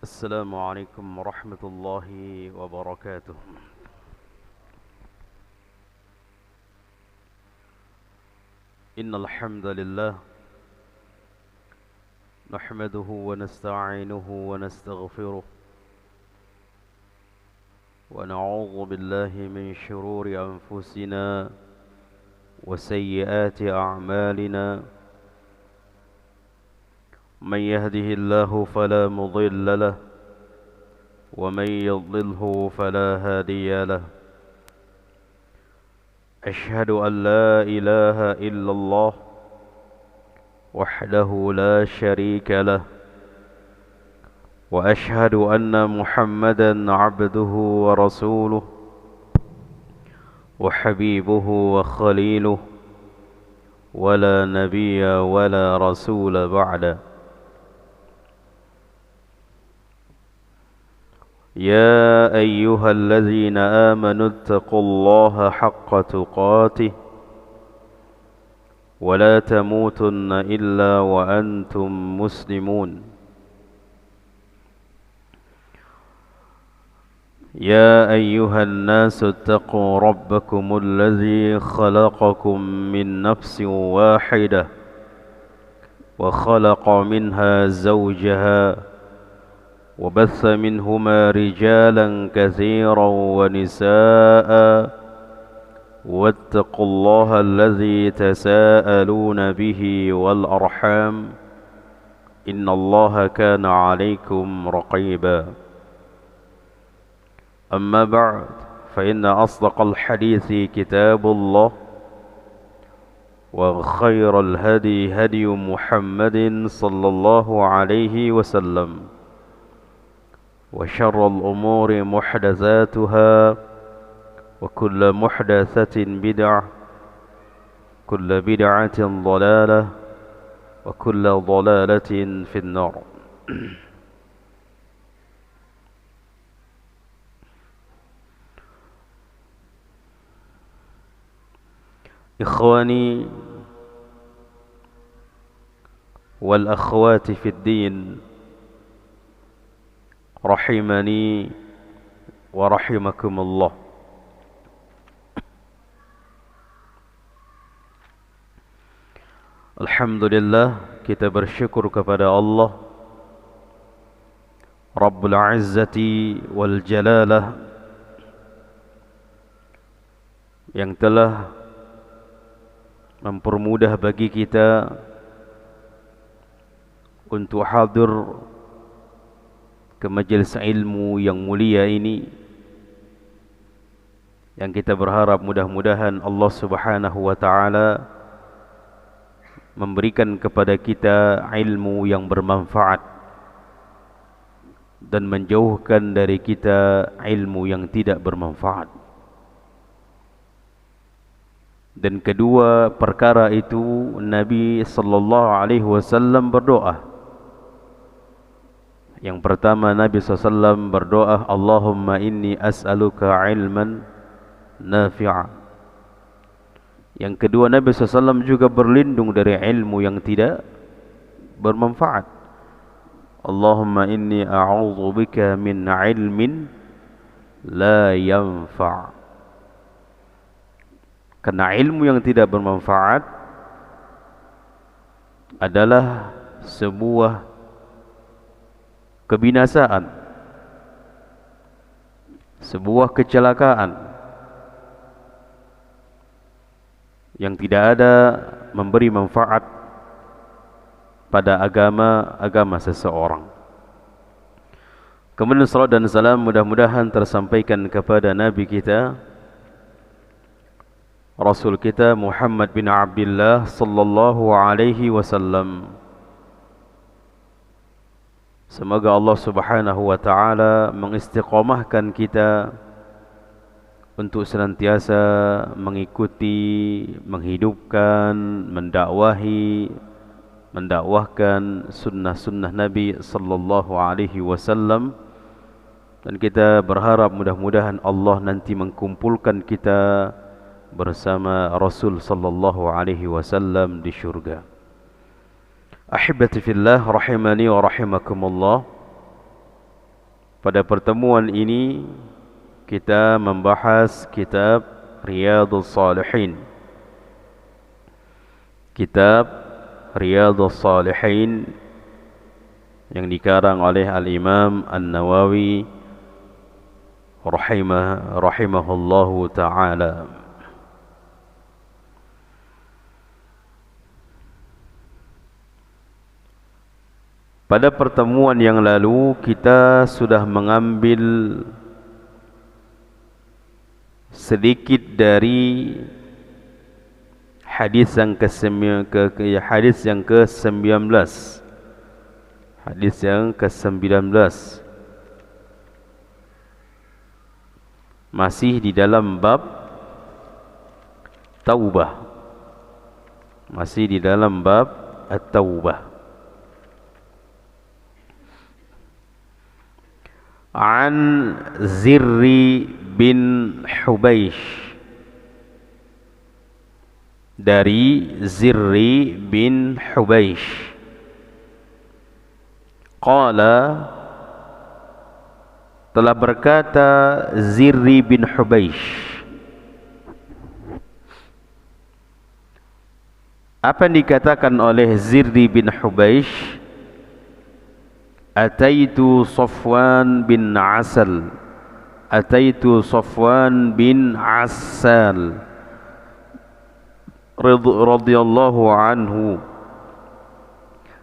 السلام عليكم ورحمة الله وبركاته. إن الحمد لله نحمده ونستعينه ونستغفره ونعوذ بالله من شرور أنفسنا وسيئات أعمالنا. من يهده الله فلا مضل له ومن يضلله فلا هادي له. أشهد أن لا إله إلا الله وحده لا شريك له، وأشهد أن محمدا عبده ورسوله وحبيبه وخليله، ولا نبي ولا رسول بعده. يا أيها الذين آمنوا اتقوا الله حق تقاته ولا تموتن إلا وأنتم مسلمون. يا أيها الناس اتقوا ربكم الذي خلقكم من نفس واحدة وخلق منها زوجها وبث منهما رجالا كثيرا ونساء، واتقوا الله الذي تساءلون به والأرحام إن الله كان عليكم رقيبا. أما بعد، فإن أصدق الحديث كتاب الله، وخير الهدي هدي محمد صلى الله عليه وسلم، وشر الأمور محدثاتها، وكل محدثة بدعة، كل بدعة ضلالة، وكل ضلالة في النار. إخواني والأخوات في الدين، rahimani wa rahimakumullah. Alhamdulillah, kita bersyukur kepada Allah Rabbul Izzati wal Jalalah yang telah mempermudah bagi kita untuk hadir ke majelis ilmu yang mulia ini, yang kita berharap mudah-mudahan Allah Subhanahu wa taala memberikan kepada kita ilmu yang bermanfaat dan menjauhkan dari kita ilmu yang tidak bermanfaat. Dan kedua perkara itu, Nabi sallallahu alaihi wasallam berdoa. Yang pertama, Nabi SAW berdoa, Allahumma inni as'aluka ilman nafi'a. Yang kedua, Nabi SAW juga berlindung dari ilmu yang tidak bermanfaat. Allahumma inni a'udhu bika min ilmin la yanfa'. Karena ilmu yang tidak bermanfaat adalah sebuah kebinasaan, sebuah kecelakaan yang tidak ada memberi manfaat pada agama seseorang. Kemudian salat dan salam mudah-mudahan tersampaikan kepada Nabi kita, Rasul kita Muhammad bin Abdullah sallallahu alaihi wasallam. Semoga Allah Subhanahu wa taala mengistiqamahkan kita untuk senantiasa mengikuti, menghidupkan, mendakwahkan sunnah-sunnah Nabi sallallahu alaihi wasallam. Dan kita berharap mudah-mudahan Allah nanti mengkumpulkan kita bersama Rasul sallallahu alaihi wasallam di syurga. Ahibati fillah rahimani wa rahimakumullah. Pada pertemuan ini kita membahas kitab Riyadhus Shalihin. Kitab Riyadhus Shalihin yang dikarang oleh Al-Imam An-Nawawi rahimahullahu ta'ala. Pada pertemuan yang lalu kita sudah mengambil sedikit dari hadis yang ke-19. Hadis yang ke-19 masih di dalam bab taubah. Masih di dalam bab at-taubah. An Zirri bin Hubaish, dari Zirri bin Hubaish, qala, telah berkata Zirri bin Hubaish. Apa yang dikatakan oleh Zirri bin Hubaish? Ataitu Safwan bin Asal, Ataitu Safwan bin Asal radhiyallahu anhu,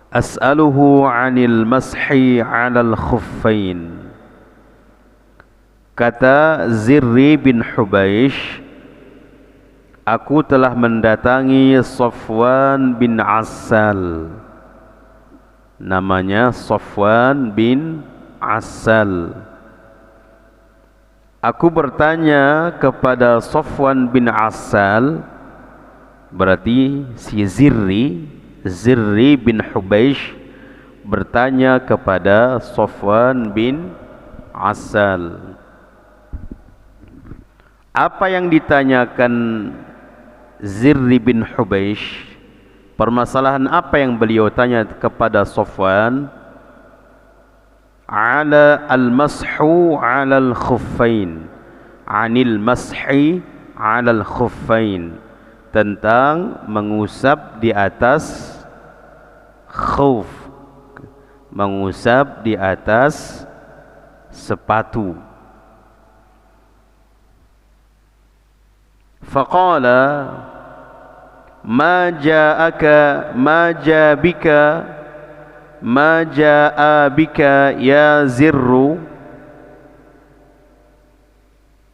as'aluhu 'anil mashi 'alal khuffain. Kata Zirri bin Hubaish, aku telah mendatangi Safwan bin Asal. Namanya Safwan bin Asal. Aku bertanya kepada Safwan bin Asal, berarti si Zirri bin Hubaish bertanya kepada Safwan bin Asal. Apa yang ditanyakan Zirri bin Hubaish? Permasalahan apa yang beliau tanya kepada Safwan? Ala al-mashu 'ala al-khuffain, 'anil mashi 'ala al-khuffain, tentang mengusap di atas khuf, mengusap di atas sepatu. Faqala ma ja'aka ma ja'bika ma ja'abika ya Zirru.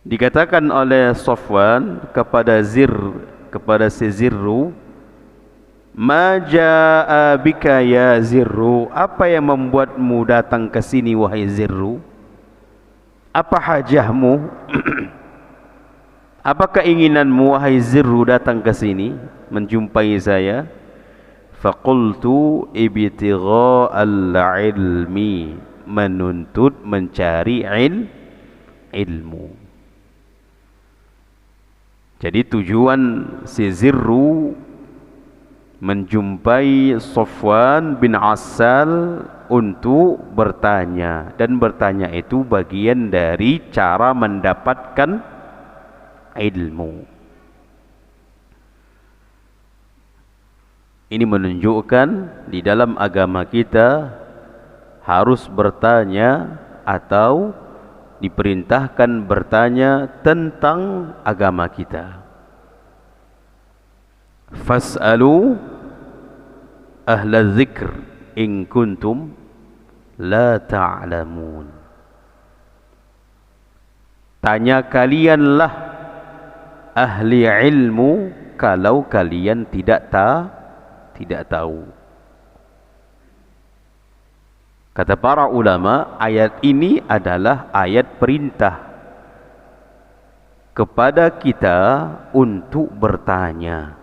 Dikatakan oleh Safwan kepada si Zirru, ma ja'abika ya Zirru, apa yang membuatmu datang ke sini wahai Zirru? Apa hajahmu? Apa keinginanmu wahai Zirru datang ke sini menjumpai saya? Faqultu ibtigha'al ilmi, menuntut mencari ilmu. Jadi tujuan si Zirru menjumpai Safwan bin Asal untuk bertanya, dan bertanya itu bagian dari cara mendapatkan ilmu. Ini menunjukkan di dalam agama kita harus bertanya atau diperintahkan bertanya tentang agama kita. Fas'alu ahla dzikr in kuntum la ta'lamun. Tanya kalianlah ahli ilmu kalau kalian tidak tahu. Kata para ulama, ayat ini adalah ayat perintah kepada kita untuk bertanya.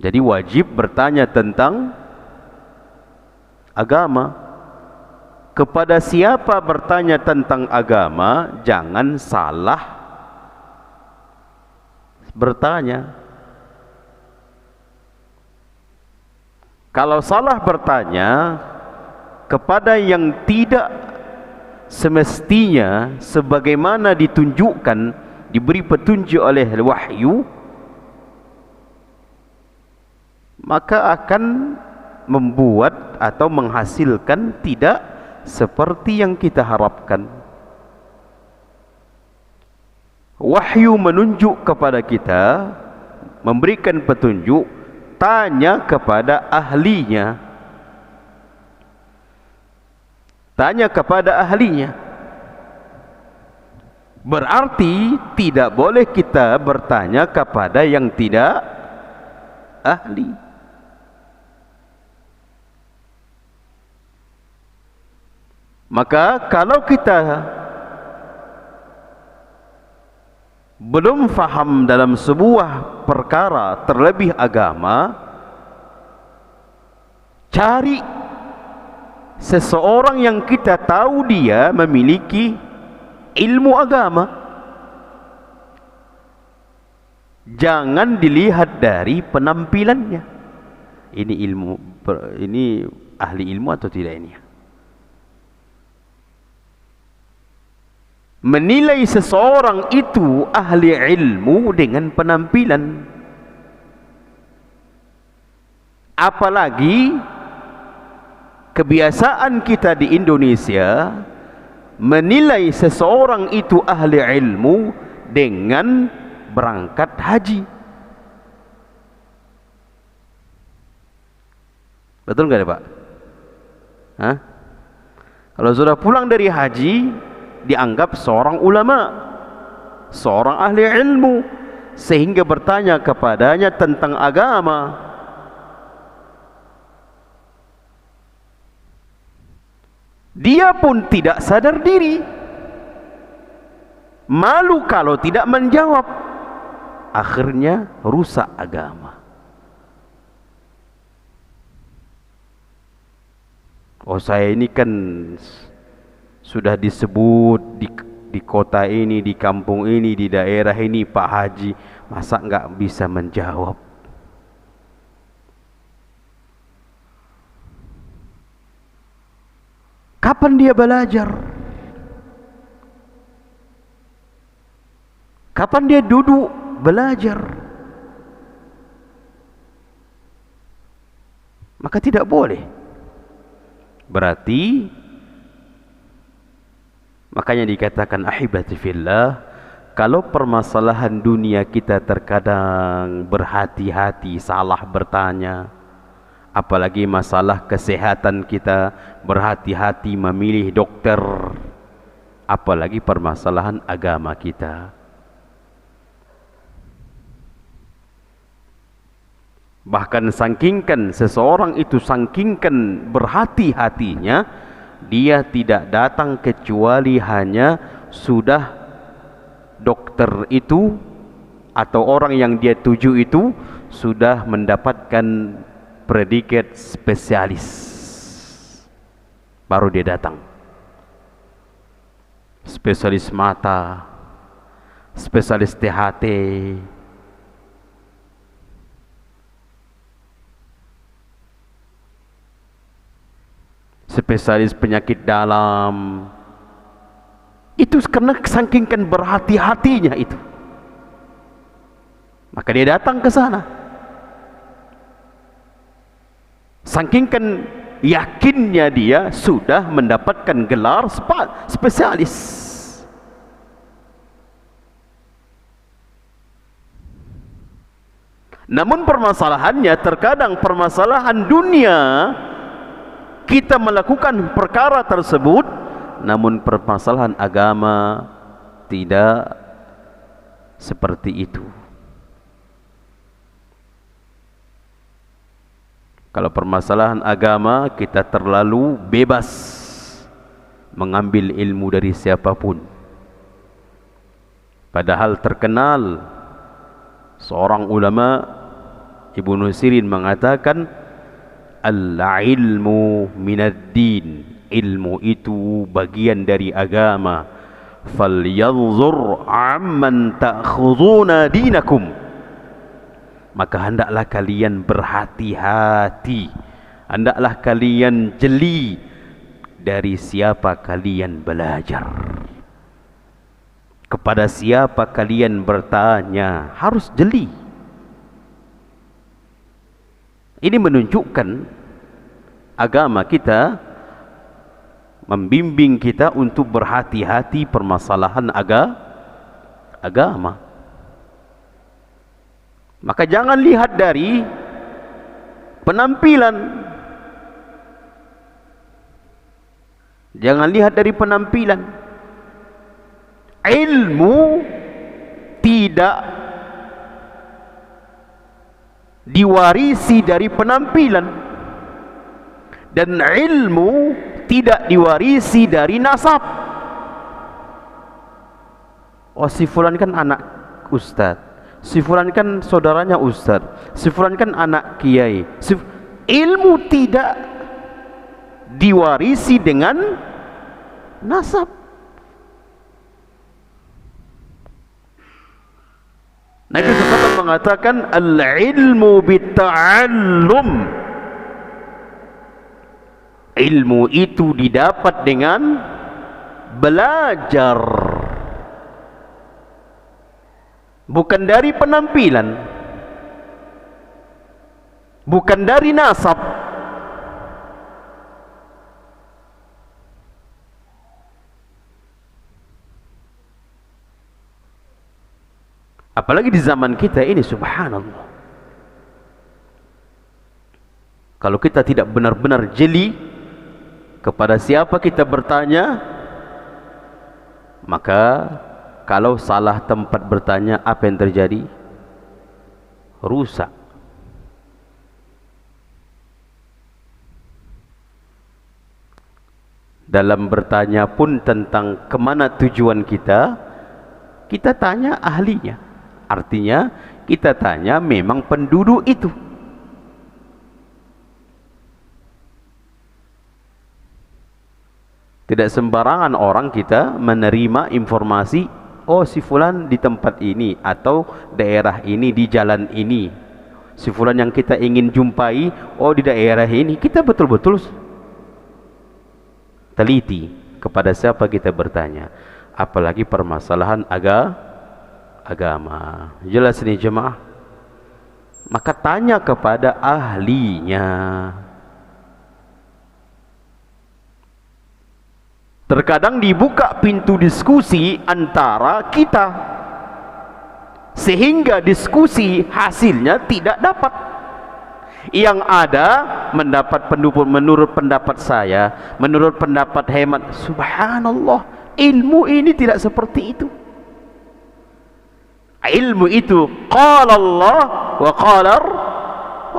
Jadi wajib bertanya tentang agama. Kepada siapa bertanya tentang agama, jangan salah bertanya. Kalau salah bertanya, kepada yang tidak semestinya sebagaimana ditunjukkan, diberi petunjuk oleh wahyu, maka akan membuat atau menghasilkan tidak seperti yang kita harapkan. Wahyu menunjuk kepada kita, memberikan petunjuk, tanya kepada ahlinya. Tanya kepada ahlinya. Berarti tidak boleh kita bertanya kepada yang tidak ahli. Maka kalau kita belum faham dalam sebuah perkara, terlebih agama, cari seseorang yang kita tahu dia memiliki ilmu agama. Jangan dilihat dari penampilannya. Ini ilmu, ini ahli ilmu atau tidak ini? Menilai seseorang itu ahli ilmu dengan penampilan. Apalagi kebiasaan kita di Indonesia menilai seseorang itu ahli ilmu dengan berangkat haji. Betul nggak Pak? Hah? Kalau sudah pulang dari haji, dianggap seorang ulama, seorang ahli ilmu, sehingga bertanya kepadanya tentang agama. Dia pun tidak sadar diri, malu kalau tidak menjawab, akhirnya rusak agama. Oh, saya ini kan sudah disebut di kota ini, di kampung ini, di daerah ini Pak Haji, masa enggak bisa menjawab? Kapan dia belajar? Kapan dia duduk belajar? Maka tidak boleh. Berarti makanya dikatakan ahibati fillah, kalau permasalahan dunia kita terkadang berhati-hati salah bertanya, apalagi masalah kesehatan kita berhati-hati memilih dokter, apalagi permasalahan agama kita. Bahkan sangkingkan seseorang itu, sangkingkan berhati-hatinya, dia tidak datang kecuali hanya sudah dokter itu atau orang yang dia tuju itu sudah mendapatkan predikat spesialis, baru dia datang. Spesialis mata, spesialis THT, spesialis penyakit dalam. Itu karena sangkingkan berhati-hatinya itu, maka dia datang ke sana. Sangkingkan yakinnya dia sudah mendapatkan gelar spesialis. Namun permasalahannya, terkadang permasalahan dunia kita melakukan perkara tersebut, namun permasalahan agama tidak seperti itu. Kalau permasalahan agama, kita terlalu bebas mengambil ilmu dari siapapun. Padahal terkenal seorang ulama, Ibnu Sirin, mengatakan al-ilmu minad-din, ilmu itu bagian dari agama. Falyanzur amman ta'khuduna dinakum, maka hendaklah kalian berhati-hati, hendaklah kalian jeli dari siapa kalian belajar, kepada siapa kalian bertanya. Harus jeli. Ini menunjukkan agama kita membimbing kita untuk berhati-hati permasalahan agama. Maka jangan lihat dari penampilan. Jangan lihat dari penampilan. Ilmu tidak diwarisi dari penampilan, dan ilmu tidak diwarisi dari nasab. Oh, si fulan kan anak ustaz, si fulan kan saudaranya ustaz, si fulan kan anak kiai. Ilmu tidak diwarisi dengan nasab. Nabi SAW mengatakan al-ilmu bitta'allum. Ilmu itu didapat dengan belajar, bukan dari penampilan, bukan dari nasab. Apalagi di zaman kita ini, subhanallah, kalau kita tidak benar-benar jeli kepada siapa kita bertanya, maka kalau salah tempat bertanya, apa yang terjadi? Rusak. Dalam bertanya pun tentang kemana tujuan kita, kita tanya ahlinya. Artinya kita tanya memang penduduk itu. Tidak sembarangan orang kita menerima informasi, oh si fulan di tempat ini, atau daerah ini, di jalan ini. Si fulan yang kita ingin jumpai, oh di daerah ini. Kita betul-betul teliti kepada siapa kita bertanya. Apalagi permasalahan agama. Jelas ini jemaah. Maka tanya kepada ahlinya. Terkadang dibuka pintu diskusi antara kita, sehingga diskusi hasilnya tidak dapat. Yang ada mendapat menurut pendapat saya, menurut pendapat hemat. Subhanallah, ilmu ini tidak seperti itu. Ilmu itu qala Allah wa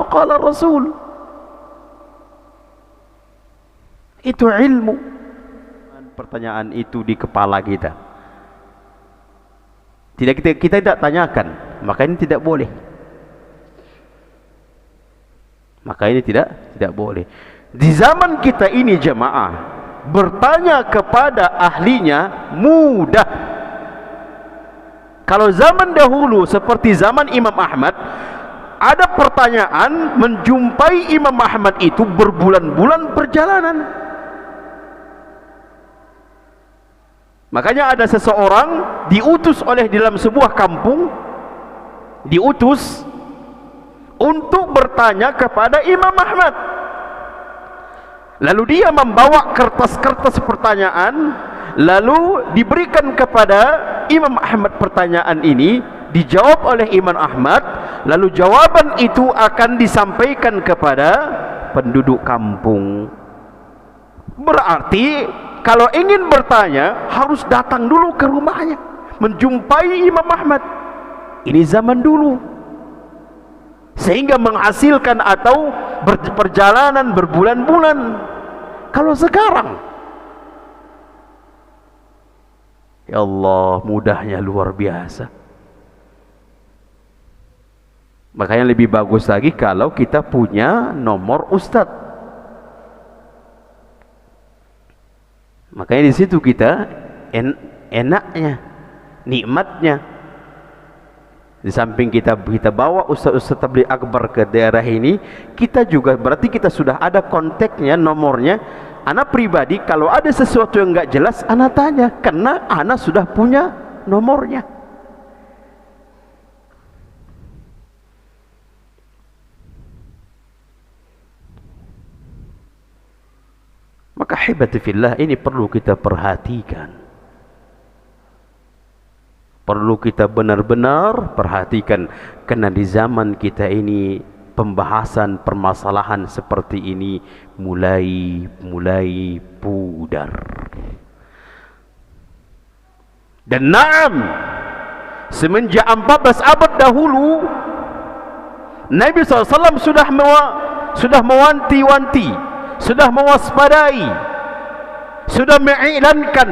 qala Rasul. Itu ilmu. Pertanyaan itu di kepala kita, kita tidak tanyakan, maka ini tidak boleh. Maka ini tidak boleh. Di zaman kita ini jemaah, bertanya kepada ahlinya mudah. Kalau zaman dahulu seperti zaman Imam Ahmad, ada pertanyaan, menjumpai Imam Ahmad itu berbulan-bulan perjalanan. Makanya ada seseorang diutus oleh dalam sebuah kampung, diutus untuk bertanya kepada Imam Ahmad. Lalu dia membawa kertas-kertas pertanyaan, lalu diberikan kepada Imam Ahmad pertanyaan ini, dijawab oleh Imam Ahmad, lalu jawaban itu akan disampaikan kepada penduduk kampung. Berarti kalau ingin bertanya harus datang dulu ke rumahnya, menjumpai Imam Ahmad. Ini zaman dulu, sehingga menghasilkan atau perjalanan berbulan-bulan. Kalau sekarang, ya Allah, mudahnya luar biasa. Makanya lebih bagus lagi kalau kita punya nomor ustadz. Makanya di situ kita enaknya, nikmatnya. Di samping kita bawa ustaz-ustaz tabligh akbar ke daerah ini, kita juga berarti kita sudah ada kontaknya, nomornya. Ana pribadi kalau ada sesuatu yang enggak jelas, ana tanya, karena ana sudah punya nomornya. Maka hibati fillah, ini perlu kita perhatikan. Perlu kita benar-benar perhatikan, karena di zaman kita ini pembahasan permasalahan seperti ini mulai pudar. Dan na'am, semenjak 14 abad dahulu Nabi SAW sudah mewanti-wanti, sudah mewaspadai, sudah mengiklankan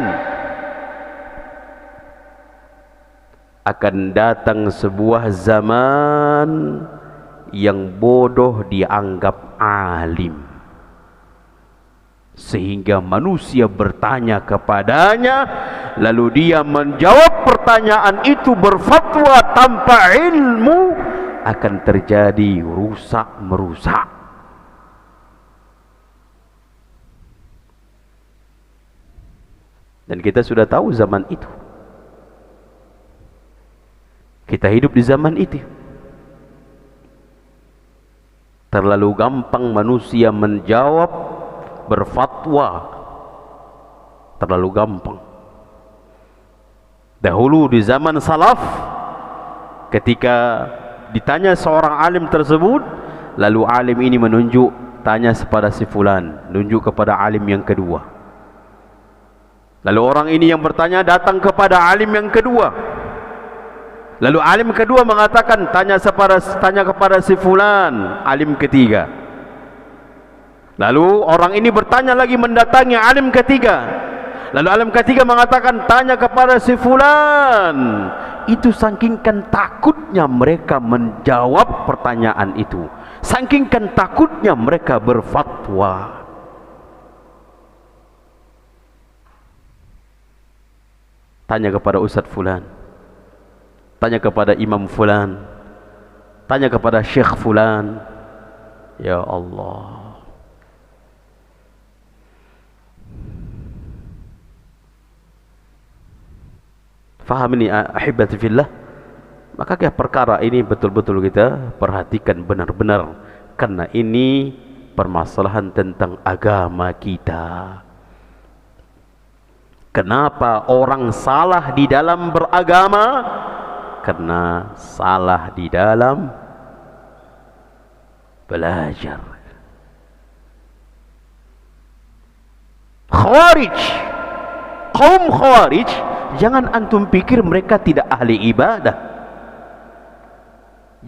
akan datang sebuah zaman yang bodoh dianggap alim, sehingga manusia bertanya kepadanya, lalu dia menjawab pertanyaan itu, berfatwa tanpa ilmu, akan terjadi rusak merusak. Dan kita sudah tahu zaman itu. Kita hidup di zaman itu. Terlalu gampang manusia menjawab, berfatwa. Terlalu gampang. Dahulu di zaman salaf, ketika ditanya seorang alim tersebut, lalu alim ini menunjuk, tanya kepada si fulan, nunjuk kepada alim yang kedua. Lalu orang ini yang bertanya datang kepada alim yang kedua. Lalu alim kedua mengatakan, tanya kepada si fulan, alim ketiga. Lalu orang ini bertanya lagi, mendatangi alim ketiga. Lalu alim ketiga mengatakan, tanya kepada si fulan. Itu saking takutnya mereka menjawab pertanyaan itu, saking takutnya mereka berfatwa. Tanya kepada Ustadz fulan, tanya kepada imam fulan, tanya kepada syekh fulan. Ya Allah, faham ini ahibati fillah. Maka perkara ini betul-betul kita perhatikan benar-benar, karena ini permasalahan tentang agama kita. Kenapa orang salah di dalam beragama? Karena salah di dalam belajar. Khawarij, kaum Khawarij, jangan antum pikir mereka tidak ahli ibadah.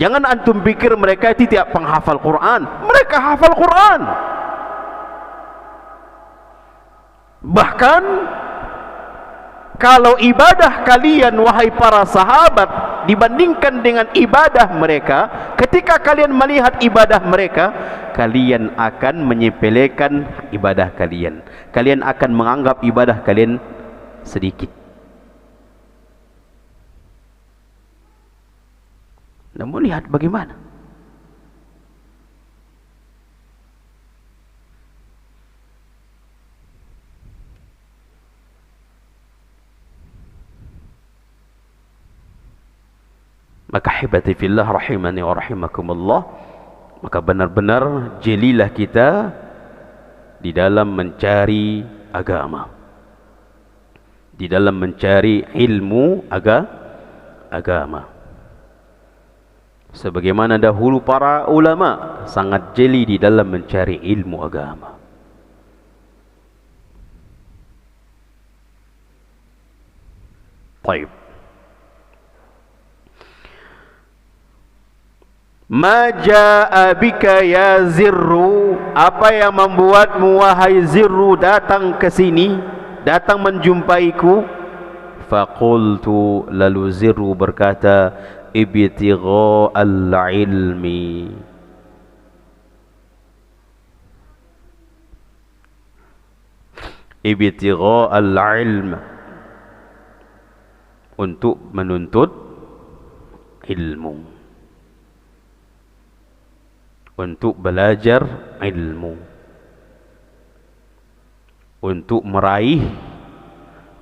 Jangan antum pikir mereka itu tidak penghafal Quran. Mereka hafal Quran. Bahkan kalau ibadah kalian, wahai para sahabat, dibandingkan dengan ibadah mereka, ketika kalian melihat ibadah mereka, kalian akan menyepelekan ibadah kalian. Kalian akan menganggap ibadah kalian sedikit. Namun lihat bagaimana. Maka hibati fillah rahimani wa rahimakumullah, maka benar-benar jelilah kita di dalam mencari agama, di dalam mencari ilmu agama. Sebagaimana dahulu para ulama sangat jeli di dalam mencari ilmu agama. Baik. Ma jaa bika ya Zirru, apa yang membuatmu wahai Zirru datang ke sini, datang menjumpaiku? Faqultu, lalu Zirru berkata, ibtigha al-ilmi, ibtigha al-ilm, untuk menuntut ilmu, untuk belajar ilmu. untuk meraih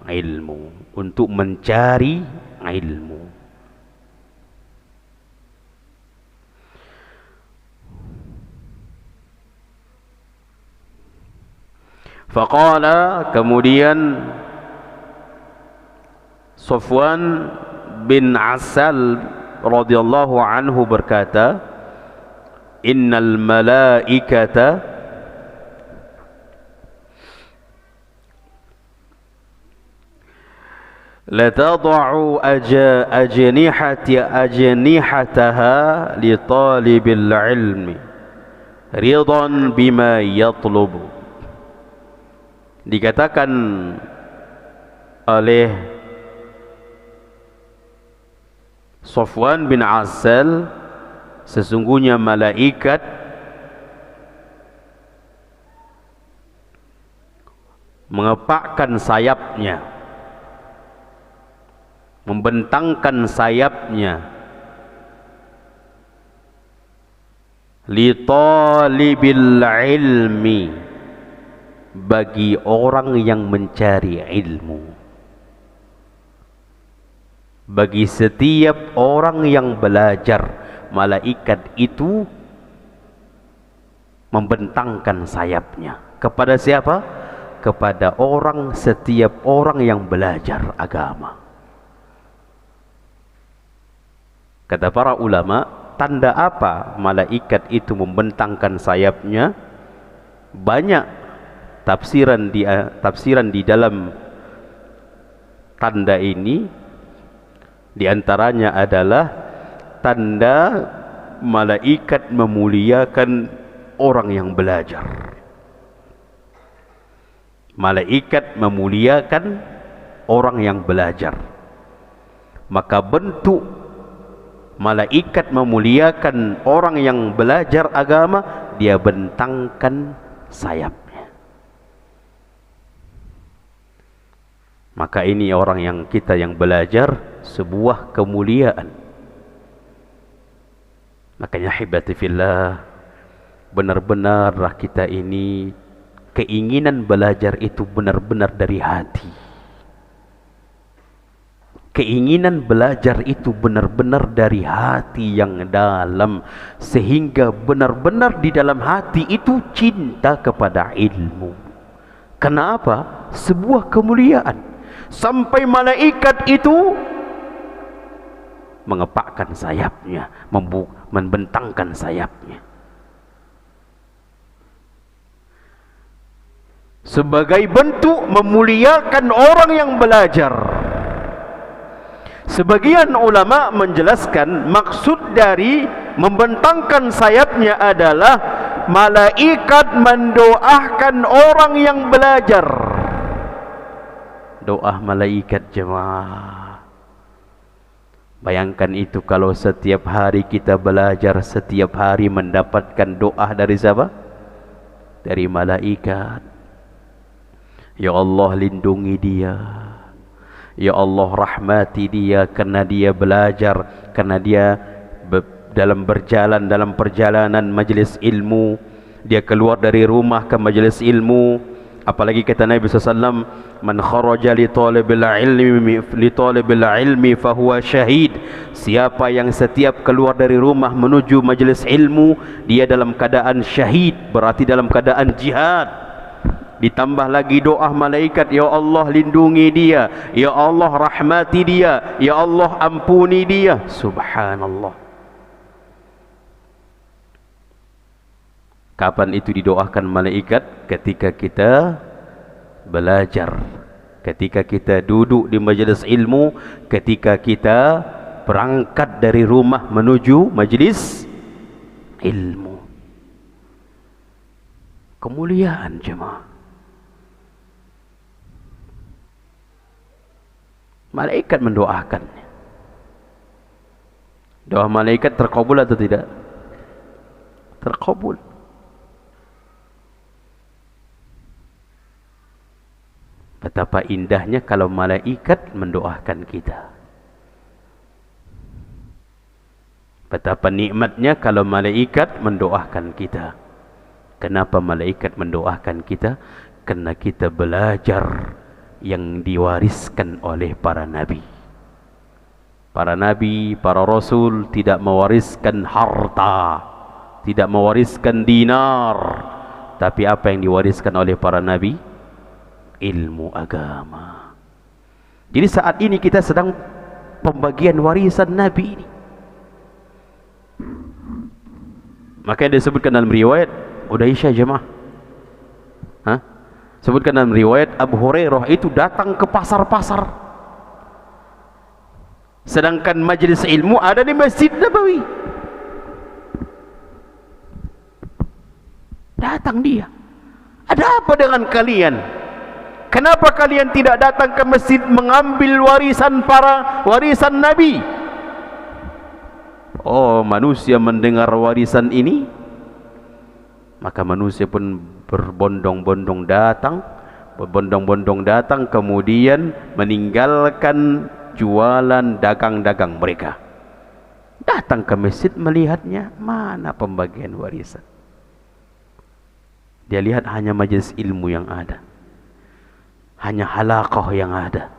ilmu, untuk mencari ilmu. Faqala, kemudian Safwan bin Asal radhiyallahu anhu berkata, innal malaikata la tad'u ajnihataha li talibil ilmi ridan bima yatlubu. Dikatakan oleh Safwan bin Asal, sesungguhnya malaikat mengepakkan sayapnya, membentangkan sayapnya, li talibil ilmi, bagi orang yang mencari ilmu, bagi setiap orang yang belajar. Malaikat itu membentangkan sayapnya kepada siapa? Kepada orang, setiap orang yang belajar agama. Kata para ulama, tanda apa malaikat itu membentangkan sayapnya? Banyak tafsiran di dalam tanda ini. Di antaranya adalah tanda malaikat memuliakan orang yang belajar. Malaikat memuliakan orang yang belajar. Maka bentuk malaikat memuliakan orang yang belajar agama, dia bentangkan sayapnya. Maka ini orang yang kita yang belajar sebuah kemuliaan. Makanya hibati fillah, benar-benarlah kita ini keinginan belajar itu benar-benar dari hati. Keinginan belajar itu benar-benar dari hati yang dalam, sehingga benar-benar di dalam hati itu cinta kepada ilmu. Kenapa? Sebuah kemuliaan. Sampai malaikat itu mengepakkan sayapnya, membentangkan sayapnya, sebagai bentuk memuliakan orang yang belajar. Sebagian ulama menjelaskan maksud dari membentangkan sayapnya adalah malaikat mendoakan orang yang belajar. Doa malaikat jemaah. Bayangkan itu kalau setiap hari kita belajar, setiap hari mendapatkan doa dari siapa? Dari malaikat. Ya Allah, lindungi dia. Ya Allah, rahmati dia karena dia belajar, karena dia dalam perjalanan majlis ilmu, dia keluar dari rumah ke majlis ilmu. Apalagi kata Nabi SAW, man kharaja li talibil ilmi fahuwa syahid. Siapa yang setiap keluar dari rumah menuju majlis ilmu, dia dalam keadaan syahid, berarti dalam keadaan jihad. Ditambah lagi doa malaikat, ya Allah lindungi dia, ya Allah rahmati dia, ya Allah ampuni dia. Subhanallah. Kapan itu didoakan malaikat? Ketika kita belajar, ketika kita duduk di majelis ilmu, ketika kita berangkat dari rumah menuju majelis ilmu. Kemuliaan jemaah. Malaikat mendoakannya. Doa malaikat terkabul atau tidak? Terkabul. Betapa indahnya kalau malaikat mendoakan kita. Betapa nikmatnya kalau malaikat mendoakan kita. Kenapa malaikat mendoakan kita? Karena kita belajar yang diwariskan oleh para nabi. Para nabi, para rasul tidak mewariskan harta, tidak mewariskan dinar, tapi apa yang diwariskan oleh para nabi? Ilmu agama. Jadi saat ini kita sedang pembagian warisan nabi ini. Maka yang disebutkan dalam riwayat, udah isya jemaah. Sebutkan dalam riwayat, Abu Hurairah itu datang ke pasar-pasar, sedangkan majlis ilmu ada di Masjid Nabawi. Datang dia. Ada apa dengan kalian? Kenapa kalian tidak datang ke masjid mengambil warisan Nabi? Oh, manusia mendengar warisan ini, maka manusia pun berbondong-bondong datang, kemudian meninggalkan jualan dagang-dagang mereka, datang ke masjid melihatnya, mana pembagian warisan. Dia lihat hanya majelis ilmu yang ada, hanya halaqah yang ada.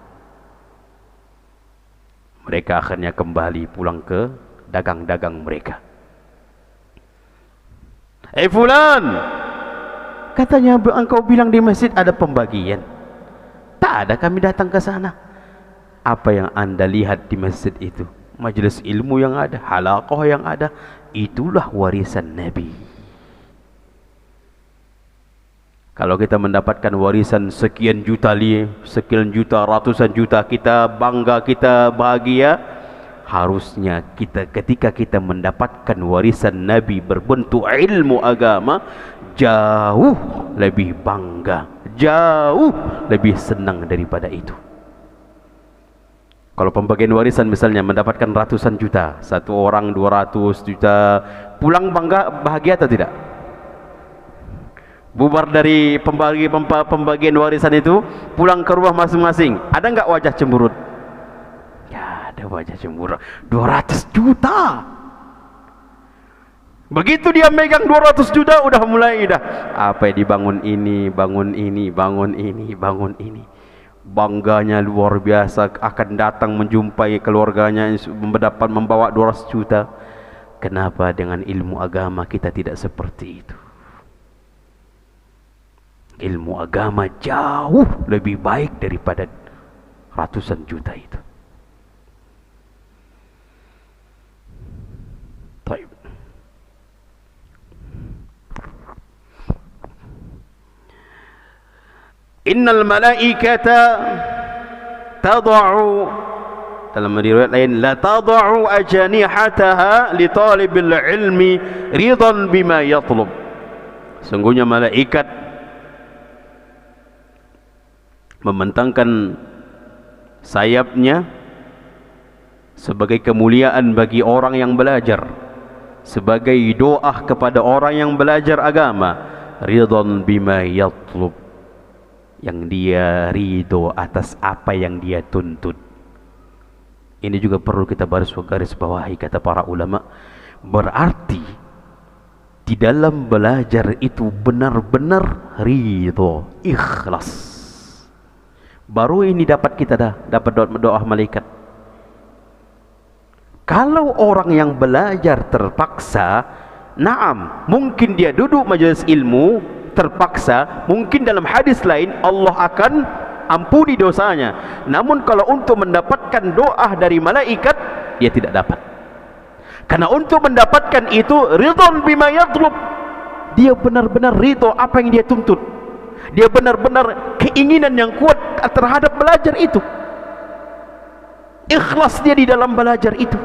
Mereka akhirnya kembali pulang ke dagang-dagang mereka. Fulan, katanya engkau bilang di masjid ada pembagian. Tak ada, kami datang ke sana. Apa yang anda lihat di masjid itu? Majelis ilmu yang ada, halaqah yang ada, itulah warisan Nabi. Kalau kita mendapatkan warisan sekian juta, ratusan juta, kita bangga, kita bahagia. Harusnya kita ketika kita mendapatkan warisan Nabi berbentuk ilmu agama, jauh lebih bangga, jauh lebih senang daripada itu. Kalau pembagian warisan misalnya mendapatkan ratusan juta, satu orang 200 juta, pulang bangga, bahagia atau tidak? Bubar dari pembagian warisan itu, pulang ke rumah masing-masing, ada enggak wajah cemburut? Ya, ada wajah cemburut. 200 juta. Begitu dia megang 200 juta, udah mulai apa yang dibangun ini, bangun ini, bangun ini, bangun ini. Bangganya luar biasa, akan datang menjumpai keluarganya mendapat membawa 200 juta. Kenapa dengan ilmu agama kita tidak seperti itu? Ilmu agama jauh lebih baik daripada ratusan juta itu. Baik. Innal malaikata tad'u, dalam riwayat lain, la tad'u ajanihataha li talibil ilmi ridan bima yatlub. Sungguhnya malaikat membentangkan sayapnya sebagai kemuliaan bagi orang yang belajar, sebagai doa kepada orang yang belajar agama, ridan bima yatlub, yang dia ridho atas apa yang dia tuntut. Ini juga perlu kita garis bawahi, kata para ulama. Berarti di dalam belajar itu benar-benar ridho, ikhlas. Baru ini dapat doa malaikat. Kalau orang yang belajar terpaksa, naam, mungkin dia duduk majelis ilmu terpaksa, mungkin dalam hadis lain Allah akan ampuni dosanya. Namun kalau untuk mendapatkan doa dari malaikat, dia tidak dapat. Karena untuk mendapatkan itu ridwan bima yatlub, dia benar-benar ridho apa yang dia tuntut. Dia benar-benar keinginan yang kuat terhadap belajar itu. Ikhlas dia di dalam belajar itu.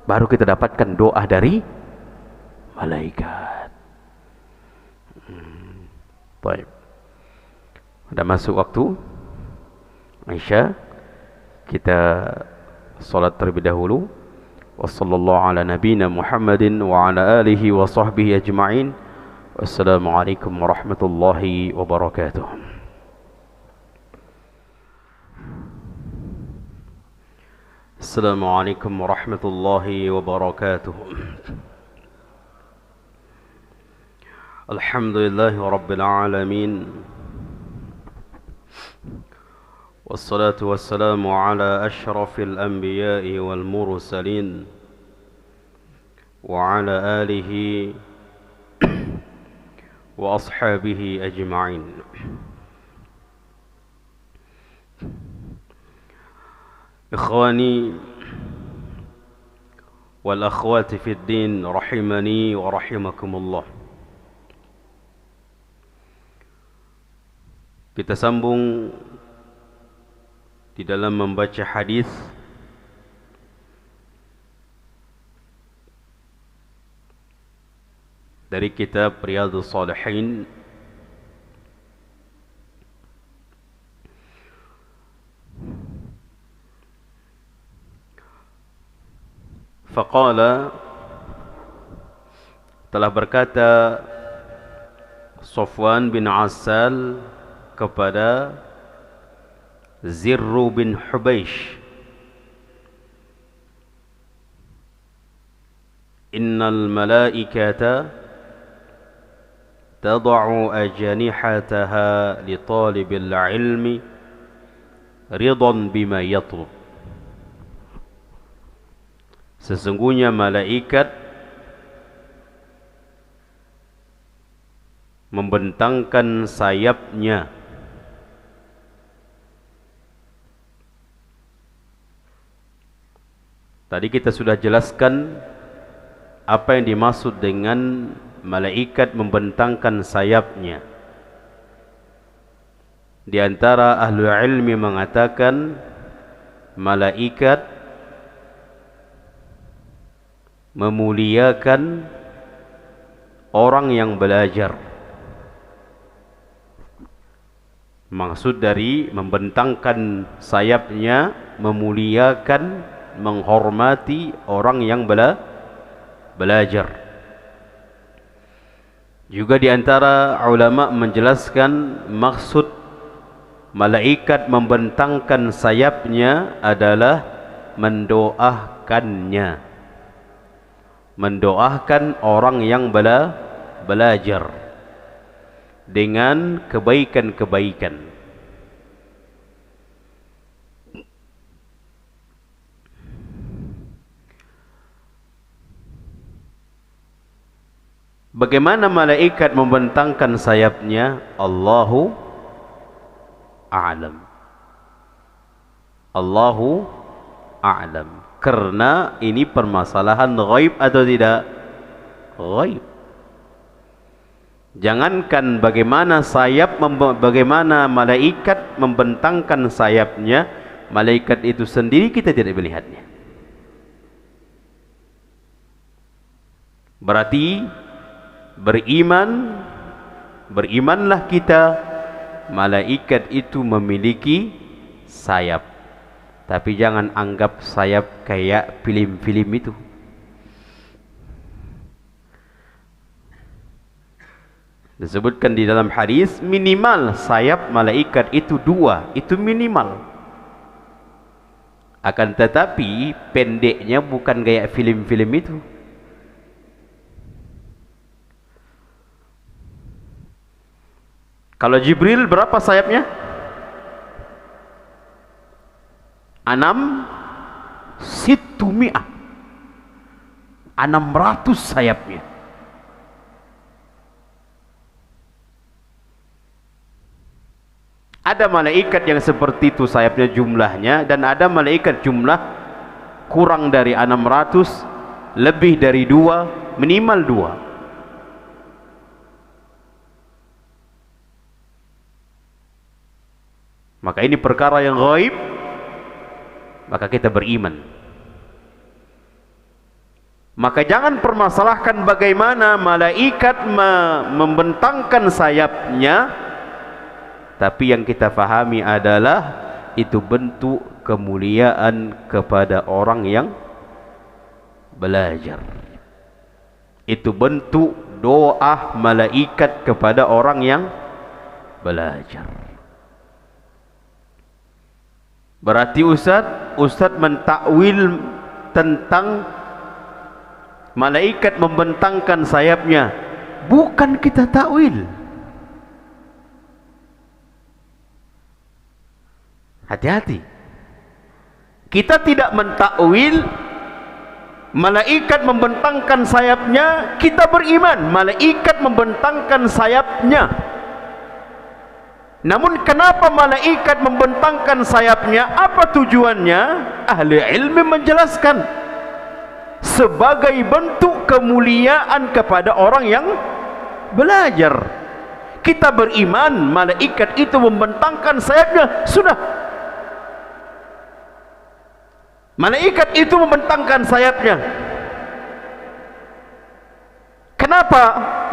Baru kita dapatkan doa dari malaikat. Baik. Sudah masuk waktu Isya, kita salat terlebih dahulu. Wassallallahu ala nabiyina Muhammadin wa ala alihi wa sahbihi ajma'in. Wassalamualaikum warahmatullahi wabarakatuh. Assalamualaikum warahmatullahi wabarakatuh. Alhamdulillahi Rabbil Alamin. Wassalatu wassalamu ala ashrafil anbiya'i wal mursalin wa ala alihi wa ashabihi ajma'in. Ikhwani wal akhwati fid din rahimani wa rahimakumullah. Kita sambung di dalam membaca hadis dari kitab Riyadhus Shalihin faqala, telah berkata Safwan bin Asal kepada Zirru bin Hubaish, innal malaikata tada'u ajanihataha li talibil ilmi ridan bima yatlub. Sesungguhnya malaikat membentangkan sayapnya Tadi kita sudah jelaskan apa yang dimaksud dengan malaikat membentangkan sayapnya. Di antara ahli ilmi mengatakan malaikat memuliakan orang yang belajar. Maksud dari membentangkan sayapnya, memuliakan, menghormati orang yang belajar. Juga di antara ulama menjelaskan maksud malaikat membentangkan sayapnya adalah mendoakannya, mendoakan orang yang belajar dengan kebaikan-kebaikan. Bagaimana malaikat membentangkan sayapnya? Allahu a'lam. Allahu a'lam. Karena ini permasalahan ghaib atau tidak? Ghaib. Jangankan bagaimana malaikat membentangkan sayapnya, malaikat itu sendiri kita tidak melihatnya. Berarti berimanlah kita malaikat itu memiliki sayap, tapi jangan anggap sayap kayak film-film itu. Disebutkan di dalam hadis minimal sayap malaikat itu 2, itu minimal. Akan tetapi pendeknya bukan kayak film-film itu. Kalau Jibril berapa sayapnya? 600 sayapnya. Ada malaikat yang seperti itu sayapnya jumlahnya, dan ada malaikat jumlah kurang dari 600, lebih dari 2, minimal 2. Maka ini perkara yang gaib, maka kita beriman. Maka jangan permasalahkan bagaimana malaikat membentangkan sayapnya, tapi yang kita fahami adalah itu bentuk kemuliaan kepada orang yang belajar. Itu bentuk doa malaikat kepada orang yang belajar. Berarti Ustaz mentakwil tentang malaikat membentangkan sayapnya bukan kita takwil. Hati-hati. Kita tidak mentakwil malaikat membentangkan sayapnya, kita beriman malaikat membentangkan sayapnya. Namun kenapa malaikat membentangkan sayapnya? Apa tujuannya? Ahli ilmi menjelaskan, sebagai bentuk kemuliaan kepada orang yang belajar. Kita beriman malaikat itu membentangkan sayapnya, sudah. Malaikat itu membentangkan sayapnya. Kenapa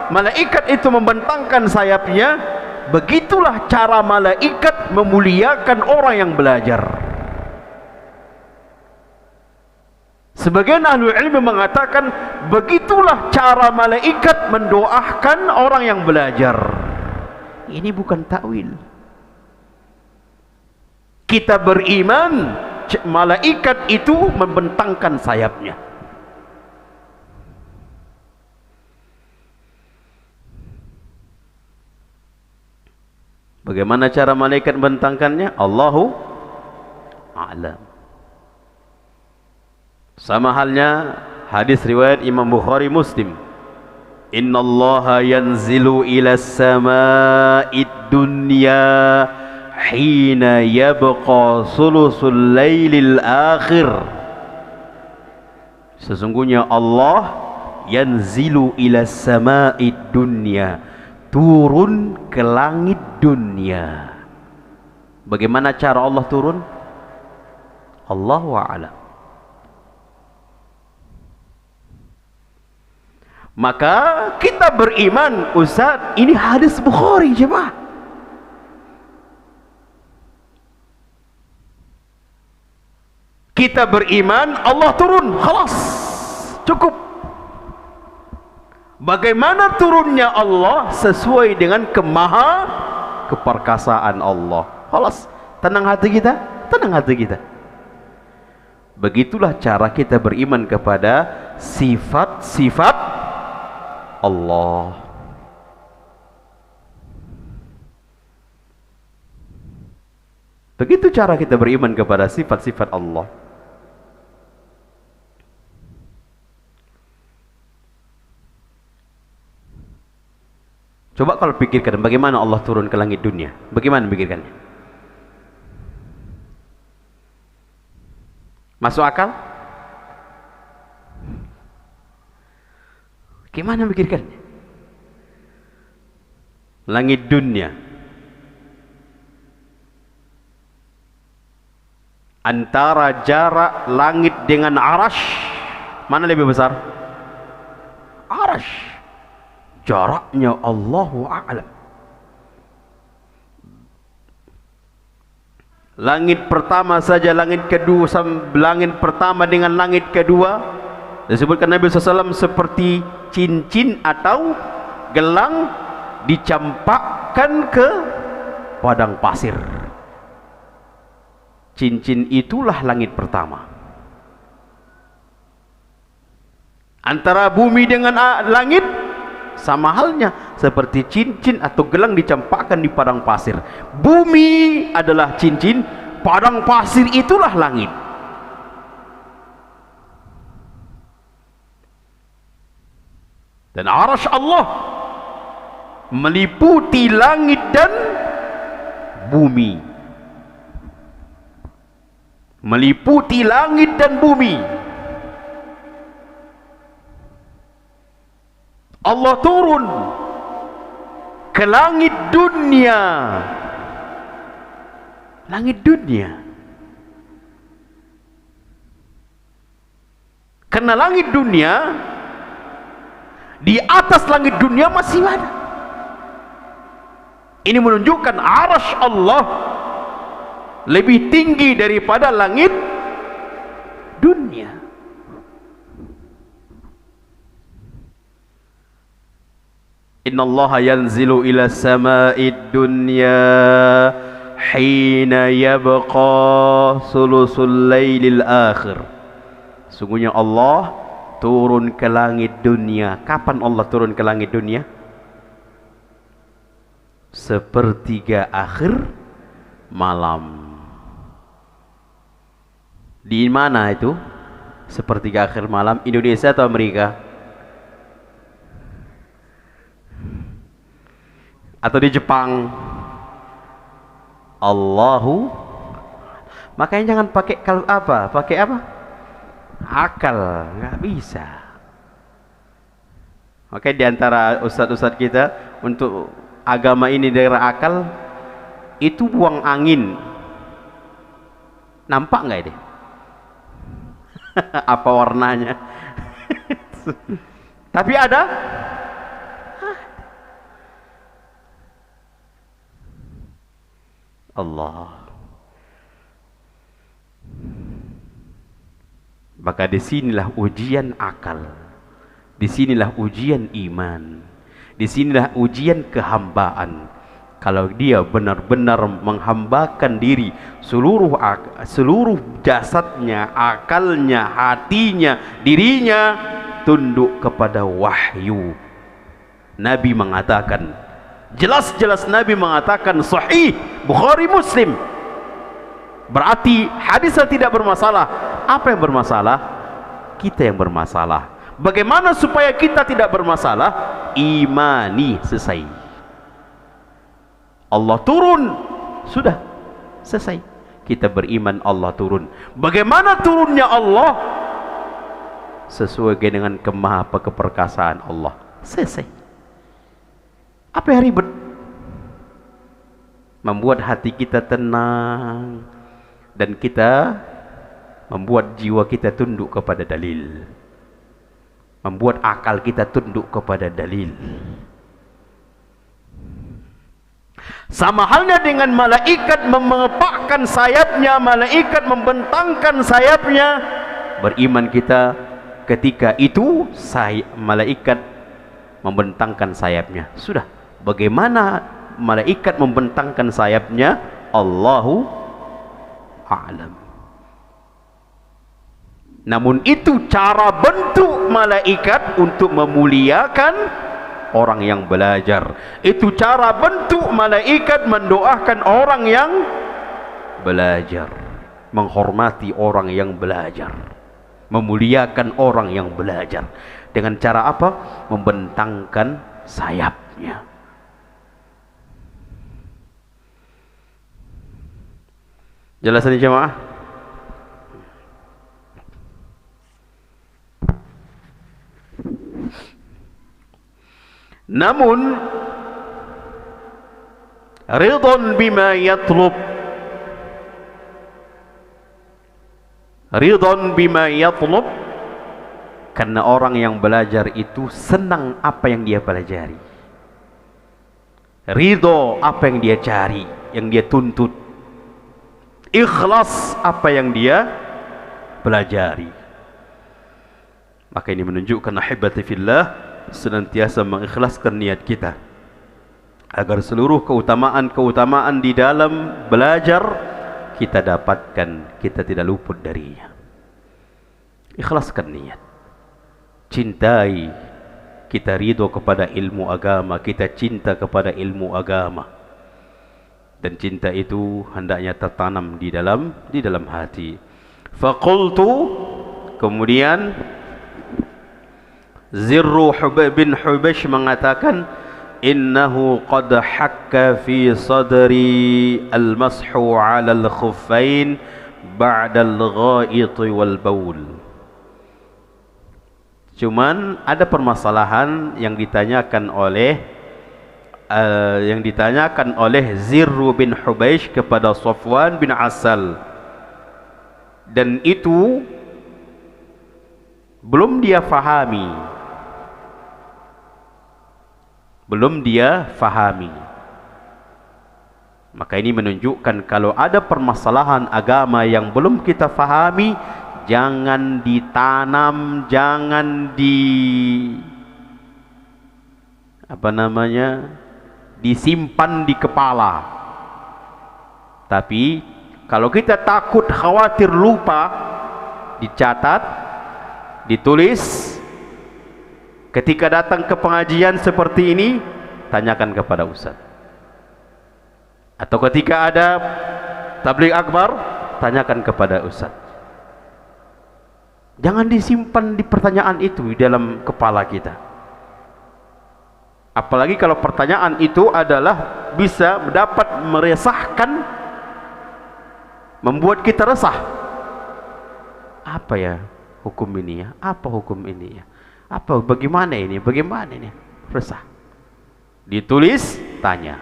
malaikat itu membentangkan sayapnya? Begitulah cara malaikat memuliakan orang yang belajar. Sebagian ahli ilmu mengatakan begitulah cara malaikat mendoakan orang yang belajar. Ini bukan takwil. Kita beriman malaikat itu membentangkan sayapnya. Bagaimana cara malaikat membentangkannya? Allahu a'lam. Sama halnya hadis riwayat Imam Bukhari Muslim, innallaha yanzilu ila sama'id dunya hina yabqa sulusul lailil akhir. Sesungguhnya Allah yanzilu ila sama'id dunya, turun ke langit dunia. Bagaimana cara Allah turun? Allahu a'lam. Maka kita beriman, Ustaz, ini hadis Bukhari jemaah. Kita beriman Allah turun, khalas, cukup. Bagaimana turunnya Allah? Sesuai dengan keperkasaan Allah. Khalas, tenang hati kita, tenang hati kita. Begitulah cara kita beriman kepada sifat-sifat Allah. Begitu cara kita beriman kepada sifat-sifat Allah. Coba kalau pikirkan bagaimana Allah turun ke langit dunia. Bagaimana pikirkannya? Masuk akal? Gimana pikirkannya? Langit dunia, antara jarak langit dengan arash, mana lebih besar? Arash. Jaraknya Allahu a'lam. Langit pertama saja, langit kedua, langit pertama dengan langit kedua disebutkan Nabi SAW seperti cincin atau gelang dicampakkan ke padang pasir. Cincin itulah langit pertama. Antara bumi dengan langit sama halnya seperti cincin atau gelang dicampakkan di padang pasir. Bumi adalah cincin, padang pasir itulah langit. Dan arasy Allah meliputi langit dan bumi. Meliputi langit dan bumi. Allah turun ke langit dunia. Langit dunia. Karena langit dunia, di atas langit dunia masih ada. Ini menunjukkan arasy Allah lebih tinggi daripada langit dunia. Innallaha yanzilu ila sama'id dunya hina yabqa sulusul lailil akhir. Sungguhnya Allah turun ke langit dunia. Kapan Allah turun ke langit dunia? sepertiga akhir malam. Di mana itu? Sepertiga akhir malam, Indonesia atau Amerika? Atau di Jepang? Allahu. Makanya jangan pakai kalau apa? Pakai apa? Akal, nggak bisa. Oke, di antara ustadz-ustadz kita untuk agama ini daerah akal itu buang angin. Nampak nggak ini? Apa warnanya? Tapi ada. Allah. Maka disinilah ujian akal, disinilah ujian iman, disinilah ujian kehambaan. Kalau dia benar-benar menghambakan diri, seluruh jasadnya, akalnya, hatinya, dirinya tunduk kepada wahyu. Nabi mengatakan, jelas-jelas Nabi mengatakan, sahih Bukhari Muslim, berarti hadisnya tidak bermasalah. Apa yang bermasalah? Kita yang bermasalah. Bagaimana supaya kita tidak bermasalah? Imani, selesai. Allah turun, sudah selesai. Kita beriman Allah turun. Bagaimana turunnya Allah? Sesuai dengan keperkasaan Allah. Selesai. Apa yang ribet? Membuat hati kita tenang dan kita membuat jiwa kita tunduk kepada dalil, membuat akal kita tunduk kepada dalil. Sama halnya dengan malaikat mengepakkan sayapnya, malaikat membentangkan sayapnya. Beriman kita ketika itu malaikat membentangkan sayapnya. Sudah. Bagaimana malaikat membentangkan sayapnya? Allahu a'lam. Namun itu cara bentuk malaikat untuk memuliakan orang yang belajar. Itu cara bentuk malaikat mendoakan orang yang belajar, menghormati orang yang belajar, memuliakan orang yang belajar. Dengan cara apa? Membentangkan sayapnya. Jelas ini jemaah? Namun ridon bima yatlub, ridon bima yatlub, karena orang yang belajar itu senang apa yang dia pelajari, ridho apa yang dia cari, yang dia tuntut, ikhlas apa yang dia pelajari. Maka ini menunjukkan ahibati fillah, senantiasa mengikhlaskan niat kita agar seluruh keutamaan-keutamaan di dalam belajar kita dapatkan, kita tidak luput darinya. Ikhlaskan niat, cintai, kita ridho kepada ilmu agama, kita cinta kepada ilmu agama, dan cinta itu hendaknya tertanam di dalam hati. Faqultu, kemudian Zirru bin Hubaysh mengatakan, innahu qad hakka fi sadri al-mashu 'ala al-khuffain ba'da al-gha'it wal baul. Cuman ada permasalahan yang ditanyakan oleh Zirru bin Hubaysh kepada Safwan bin Asal, dan itu belum dia fahami. Maka ini menunjukkan kalau ada permasalahan agama yang belum kita fahami, jangan ditanam, jangan disimpan di kepala. Tapi kalau kita takut khawatir lupa, dicatat, ditulis. Ketika datang ke pengajian seperti ini, tanyakan kepada ustaz. Atau ketika ada tabligh akbar, tanyakan kepada ustaz. Jangan disimpan di pertanyaan itu di dalam kepala kita. Apalagi kalau pertanyaan itu adalah bisa dapat meresahkan, membuat kita resah. Apa ya hukum ini ya? Apa hukum ini ya? Apa, bagaimana ini? Bagaimana ini? Resah. Ditulis, tanya.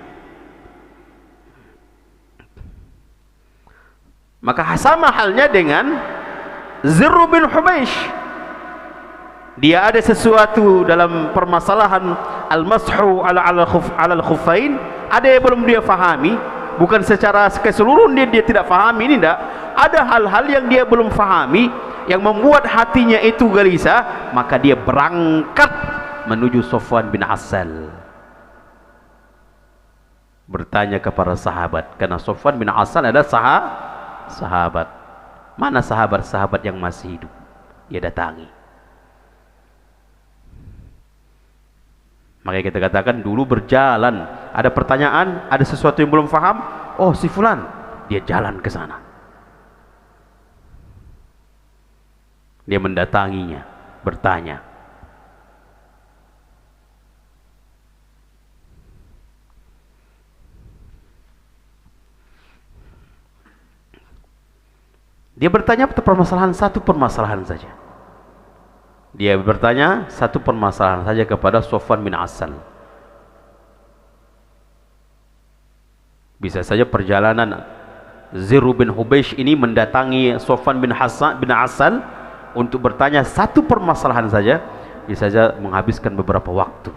Maka sama halnya dengan Zirr bin Hubaish. Dia ada sesuatu dalam permasalahan al-mashu ala al-khuffain, ada yang belum dia fahami, bukan secara keseluruhan dia tidak fahami, ini tidak. Ada hal-hal yang dia belum fahami yang membuat hatinya itu gelisah, maka dia berangkat menuju Safwan bin Asal, bertanya kepada sahabat, karena Safwan bin Asal adalah sahabat. Mana sahabat-sahabat yang masih hidup? Dia datangi. Makanya kita katakan dulu berjalan, ada pertanyaan, ada sesuatu yang belum faham, oh si fulan, dia jalan ke sana. Dia mendatanginya, bertanya. Dia bertanya satu permasalahan saja. Dia bertanya satu permasalahan saja kepada Safwan bin Asal. Bisa saja perjalanan Zirr bin Hubaish ini mendatangi Safwan bin Asal untuk bertanya satu permasalahan saja, bisa saja menghabiskan beberapa waktu.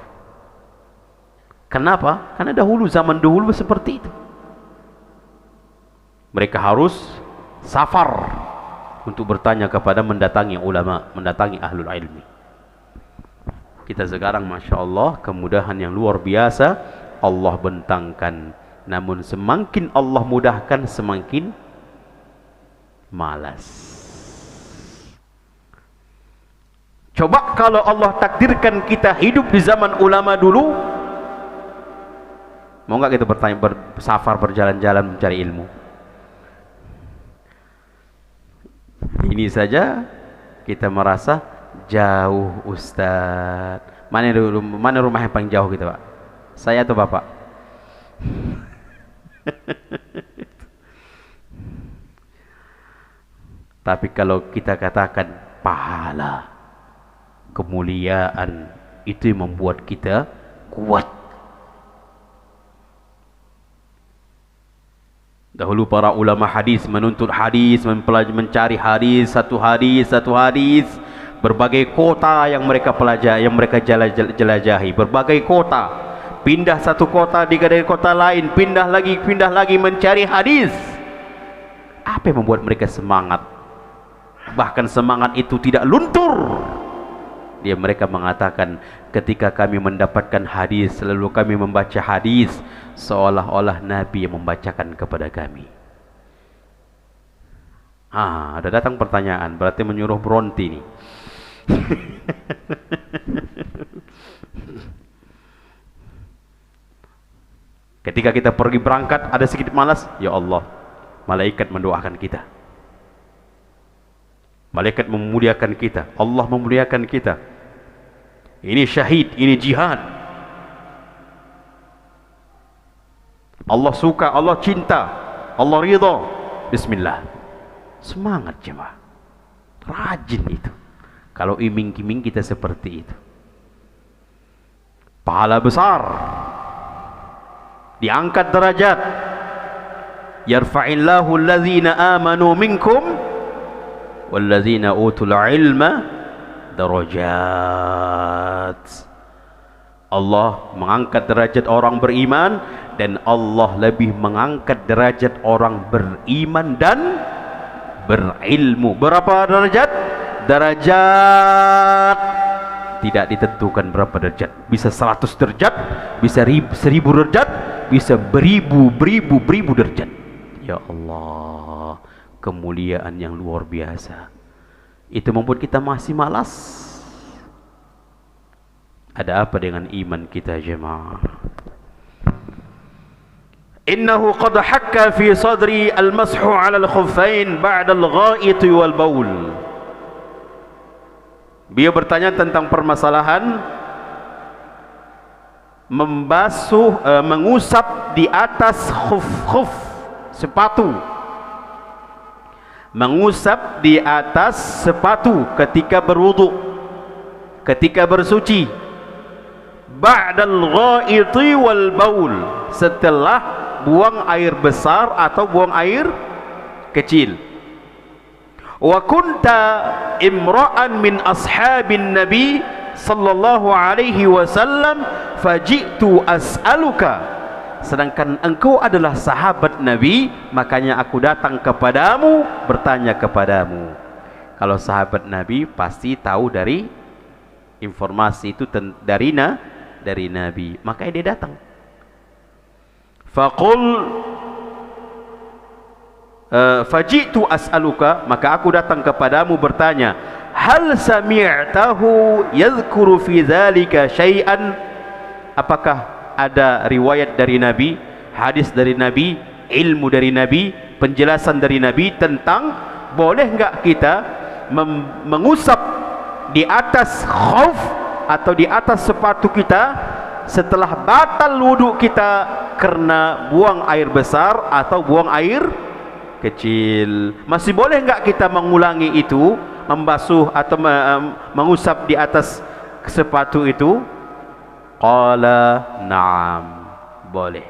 Kenapa? Karena zaman dahulu seperti itu. Mereka harus safar untuk bertanya kepada mendatangi ulama, mendatangi ahlul ilmi. Kita sekarang Masya Allah kemudahan yang luar biasa Allah bentangkan, namun semakin Allah mudahkan semakin malas. Coba kalau Allah takdirkan kita hidup di zaman ulama dulu, mau nggak kita bersafar, berjalan-jalan mencari ilmu? Ini saja kita merasa jauh Ustaz. Mana rumah yang paling jauh kita Pak? Saya atau Bapak? Tapi kalau kita katakan pahala, kemuliaan, itu yang membuat kita kuat. Dahulu para ulama hadis menuntut hadis, mencari hadis, satu hadis, berbagai kota yang mereka pelajari, yang mereka jelajahi, berbagai kota, pindah satu kota dari kota lain, pindah lagi mencari hadis. Apa yang membuat mereka semangat? Bahkan semangat itu tidak luntur. Mereka mengatakan, ketika kami mendapatkan hadis, lalu kami membaca hadis seolah-olah Nabi yang membacakan kepada kami. Ada datang pertanyaan, berarti menyuruh berhenti nih. Ketika kita pergi berangkat ada sedikit malas, ya Allah, malaikat mendoakan kita, malaikat memuliakan kita, Allah memuliakan kita. Ini syahid, ini jihad. Allah suka, Allah cinta, Allah ridha. Bismillah. Semangat jemaah. Rajin itu. Kalau iming-iming kita seperti itu, pahala besar, diangkat derajat. Yarfa'illahu allazina amanu minkum wallazina utul ilma darajat. Allah mengangkat derajat orang beriman, dan Allah lebih mengangkat derajat orang beriman dan berilmu. Berapa derajat? Derajat tidak ditentukan berapa derajat. Bisa 100 derajat, bisa 1000 derajat, bisa beribu derajat. Ya Allah, kemuliaan yang luar biasa. Itu membuat kita masih malas. Ada apa dengan iman kita jemaah? innahu qad hakka fi sadri al-mashu 'ala al-khuffain ba'da al-gha'it wal baul. Beliau bertanya tentang permasalahan membasuh, mengusap di atas khuf sepatu, mengusap di atas sepatu ketika berwudu, ketika bersuci, ba'dal ghaiti wal baul, setelah buang air besar atau buang air kecil. Wa kunta imra'an min ashabin nabi sallallahu alaihi wasallam faji'tu as'aluka, sedangkan engkau adalah sahabat Nabi, makanya aku datang kepadamu bertanya kepadamu. Kalau sahabat Nabi pasti tahu dari informasi itu dari Nabi, makanya dia datang. Faqul faji'tu as'aluka, maka aku datang kepadamu bertanya, hal sami'tahu yadhkuru fi dzalika syai'an, apakah ada riwayat dari Nabi, hadis dari Nabi, ilmu dari Nabi, penjelasan dari Nabi tentang boleh enggak kita mengusap di atas khuf atau di atas sepatu kita setelah batal wudu kita karena buang air besar atau buang air kecil? Masih boleh enggak kita mengulangi itu, membasuh atau mengusap di atas sepatu itu? Qala na'am, boleh.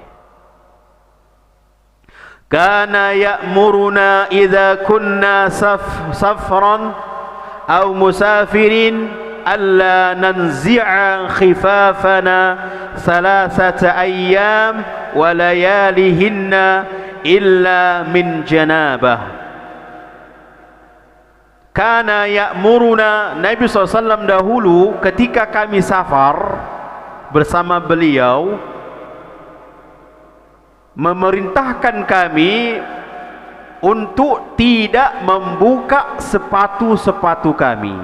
Kana ya'muruna idza kunna safran aw musafirin alla nanzi'a khifafana thalathata ayyam wa layalihinna illa min janabah. Kana ya'muruna, Nabi SAW dahulu ketika kami safar bersama beliau memerintahkan kami untuk tidak membuka sepatu-sepatu kami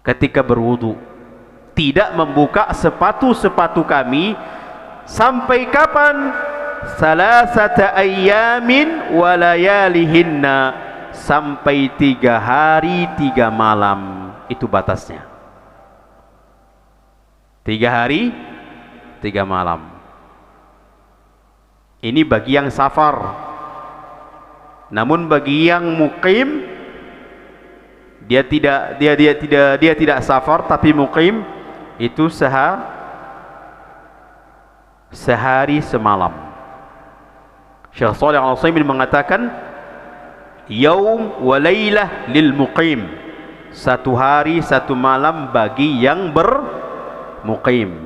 ketika berwudu, tidak membuka sepatu-sepatu kami sampai kapan? Salasata ayyamin wa layalihinna, sampai 3 hari 3 malam, itu batasnya. 3 hari 3 malam. Ini bagi yang safar. Namun bagi yang muqim, dia tidak safar tapi muqim, itu sehari semalam. Syekh Shalih Al-Utsaimin mengatakan yaum wa lailah lil muqim, 1 hari 1 malam bagi yang bermuqim.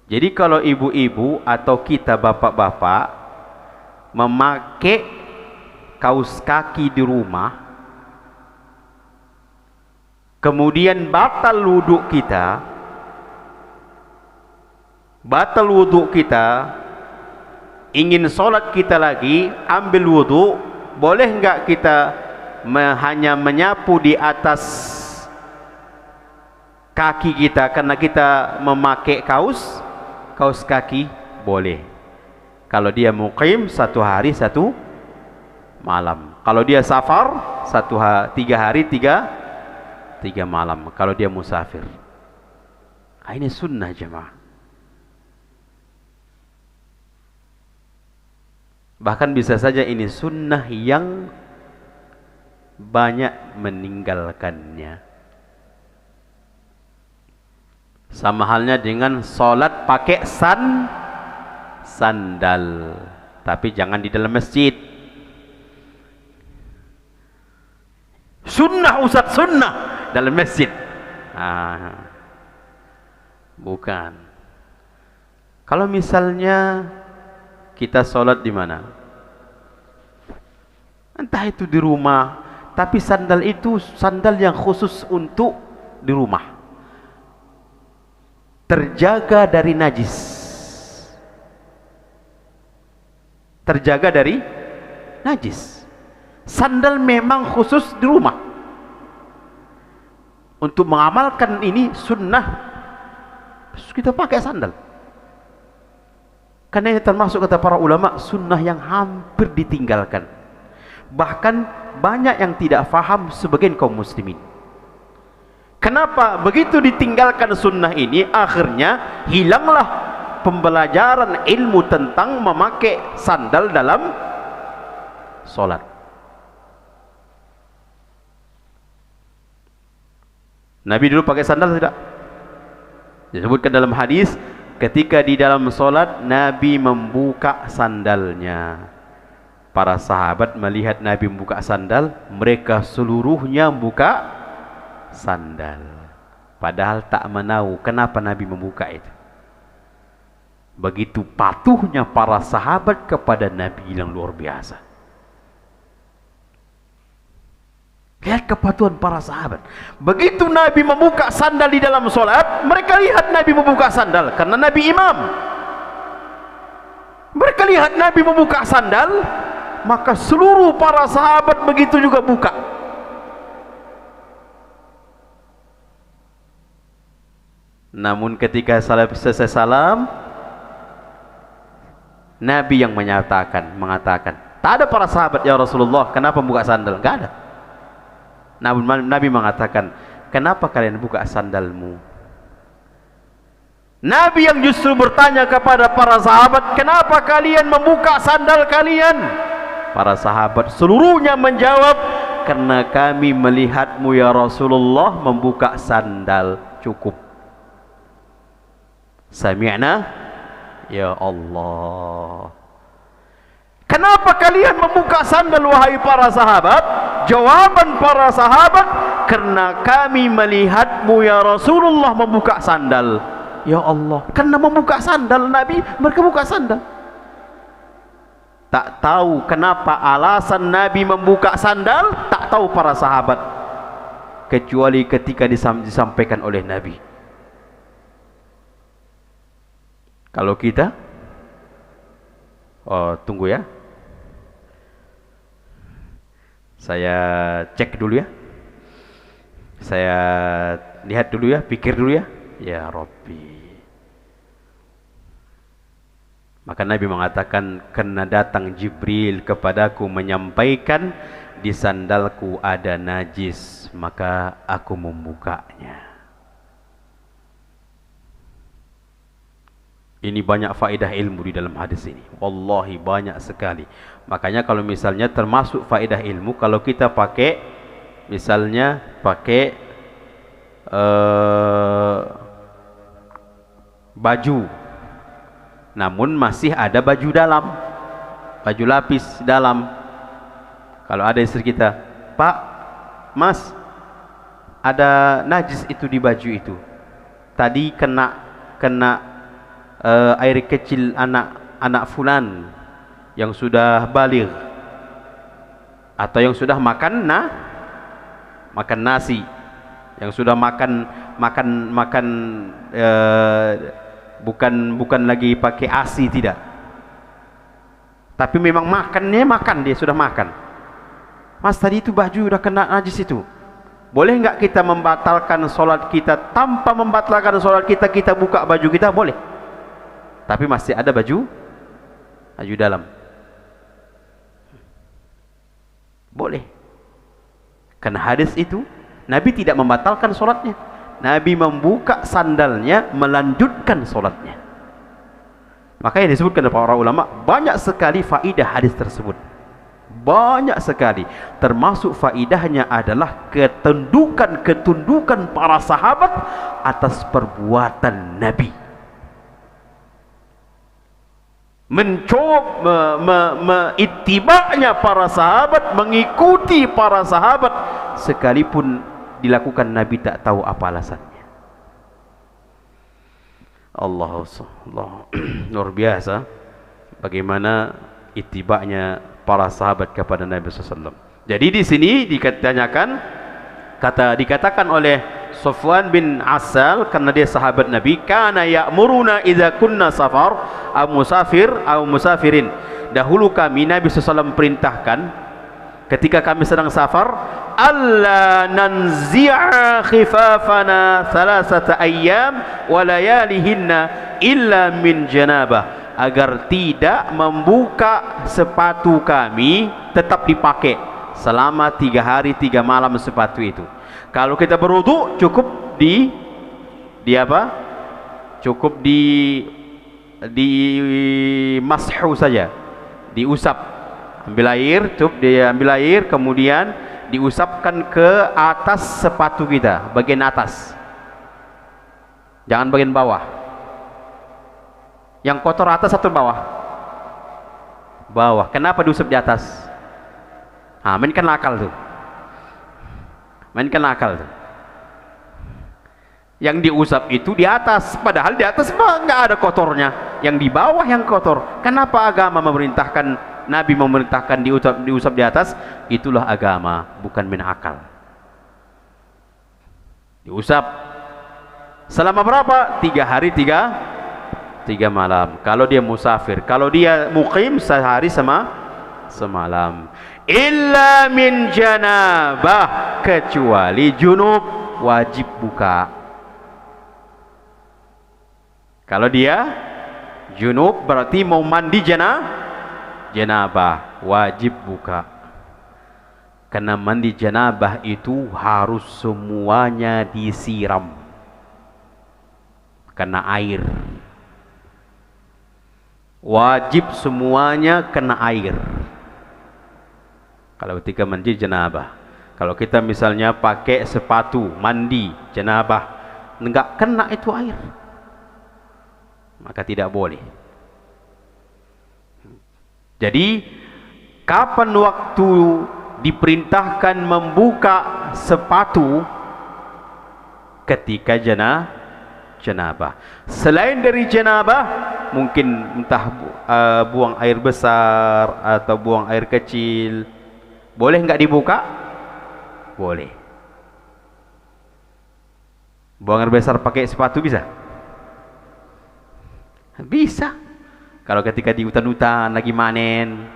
Jadi kalau ibu-ibu atau kita bapak-bapak memakai kaus kaki di rumah, kemudian batal wudhu kita, ingin sholat kita lagi, ambil wudhu, boleh enggak kita hanya menyapu di atas kaki kita karena kita memakai kaus kaki? Boleh. Kalau dia muqim 1 hari 1 malam. Kalau dia safar 3 hari 3 malam. Kalau dia musafir. Ini sunnah jemaah. Bahkan bisa saja ini sunnah yang banyak meninggalkannya. Sama halnya dengan sholat pakai sandal, tapi jangan di dalam masjid. Sunnah Ustaz, sunnah dalam masjid. Bukan. Kalau misalnya kita sholat di mana? Entah itu di rumah, tapi sandal itu sandal yang khusus untuk di rumah, terjaga dari najis, terjaga dari najis. Sandal memang khusus di rumah. Untuk mengamalkan ini sunnah, kita pakai sandal. Karena ini termasuk kata para ulama sunnah yang hampir ditinggalkan. Bahkan banyak yang tidak faham sebagian kaum muslimin. Kenapa begitu ditinggalkan sunnah ini, akhirnya hilanglah pembelajaran ilmu tentang memakai sandal dalam solat. Nabi dulu pakai sandal tidak? Disebutkan dalam hadis, ketika di dalam solat Nabi membuka sandalnya. Para sahabat melihat Nabi membuka sandal, mereka seluruhnya buka sandal. Padahal tak menahu kenapa Nabi membuka itu. Begitu patuhnya para sahabat kepada Nabi yang luar biasa. Lihat kepatuhan para sahabat. Begitu Nabi membuka sandal di dalam solat, mereka lihat Nabi membuka sandal karena Nabi imam. Mereka lihat Nabi membuka sandal, maka seluruh para sahabat begitu juga buka. Namun ketika selesai salam, Nabi yang mengatakan, tak ada para sahabat, ya Rasulullah, kenapa buka sandal? Enggak ada. Namun Nabi mengatakan, kenapa kalian buka sandalmu? Nabi yang justru bertanya kepada para sahabat, kenapa kalian membuka sandal kalian? Para sahabat seluruhnya menjawab, karena kami melihatmu ya Rasulullah membuka sandal. Cukup. Sami'na ya Allah. Kenapa kalian membuka sandal wahai para sahabat? Jawaban para sahabat, karena kami melihatmu ya Rasulullah membuka sandal. Ya Allah, karena membuka sandal Nabi, mereka buka sandal. Tak tahu kenapa alasan Nabi membuka sandal, tak tahu para sahabat, kecuali ketika disampaikan oleh Nabi. Kalau kita, tunggu ya, saya cek dulu ya, saya lihat dulu ya, pikir dulu ya. Ya Rabbi. Maka Nabi mengatakan, karena datang Jibril kepadaku menyampaikan di sandalku ada najis, maka aku membukanya. Ini banyak faedah ilmu di dalam hadis ini. Wallahi banyak sekali. Makanya kalau misalnya termasuk faedah ilmu, kalau kita pakai, misalnya pakai baju, namun masih ada baju dalam, baju lapis dalam. Kalau ada istri kita, Pak, Mas, ada najis itu di baju itu. Tadi kena air kecil anak fulan yang sudah baligh atau yang sudah makan nasi, yang sudah makan bukan lagi pakai ASI, tidak, tapi memang makan dia sudah makan. Mas, tadi itu baju udah kena najis itu, boleh nggak kita membatalkan sholat kita? Tanpa membatalkan sholat kita, kita buka baju kita, boleh, tapi masih ada baju dalam, boleh. Karena hadis itu Nabi tidak membatalkan sholatnya, Nabi membuka sandalnya, melanjutkan sholatnya. Makanya disebutkan oleh para ulama, banyak sekali faidah hadis tersebut, banyak sekali. Termasuk faidahnya adalah ketundukan para sahabat atas perbuatan Nabi, ittiba'nya para sahabat, mengikuti para sahabat, sekalipun dilakukan Nabi tak tahu apa alasannya. Allah luar biasa bagaimana ittiba'nya para sahabat kepada Nabi SAW. Jadi di sini dikatakan oleh Sufwan bin Asal, karena dia sahabat Nabi, kana ya'muruna idza kunna safar aw musafirin. Dahulu kami, Nabi SAW perintahkan ketika kami sedang safar, alla nanzi'a khifafana thalathata ayyam wa layalihinna illa min janabah. agar tidak membuka sepatu kami, tetap dipakai selama 3 hari 3 malam sepatu itu. Kalau kita berwudu cukup di apa? Cukup di mashu saja, diusap, ambil air, dia ambil air, kemudian diusapkan ke atas sepatu kita, bagian atas, jangan bagian bawah. Yang kotor atas atau bawah? Bawah. Kenapa diusap di atas? Mainkan akal tuh, mainkan akal tuh. Yang diusap itu di atas, padahal di atas nggak ada kotornya, yang di bawah yang kotor. Kenapa agama memerintahkan, Nabi memerintahkan diusap di atas? Itulah agama, bukan main akal. Diusap selama berapa? 3 hari 3 malam. Kalau dia musafir, kalau dia muqim sehari semalam. Illa min janabah, kecuali junub, wajib buka. Kalau dia junub berarti mau mandi janabah, wajib buka. Karena mandi janabah itu harus semuanya disiram kena air. Wajib semuanya kena air. Kalau ketika mandi janabah, kalau kita misalnya pakai sepatu mandi janabah, enggak kena itu air, maka tidak boleh. Jadi kapan waktu diperintahkan membuka sepatu? Ketika janabah. Selain dari janabah, mungkin entah buang air besar atau buang air kecil, boleh nggak dibuka? Boleh. Buang air besar pakai sepatu bisa? Bisa. Kalau ketika di hutan-hutan lagi manen,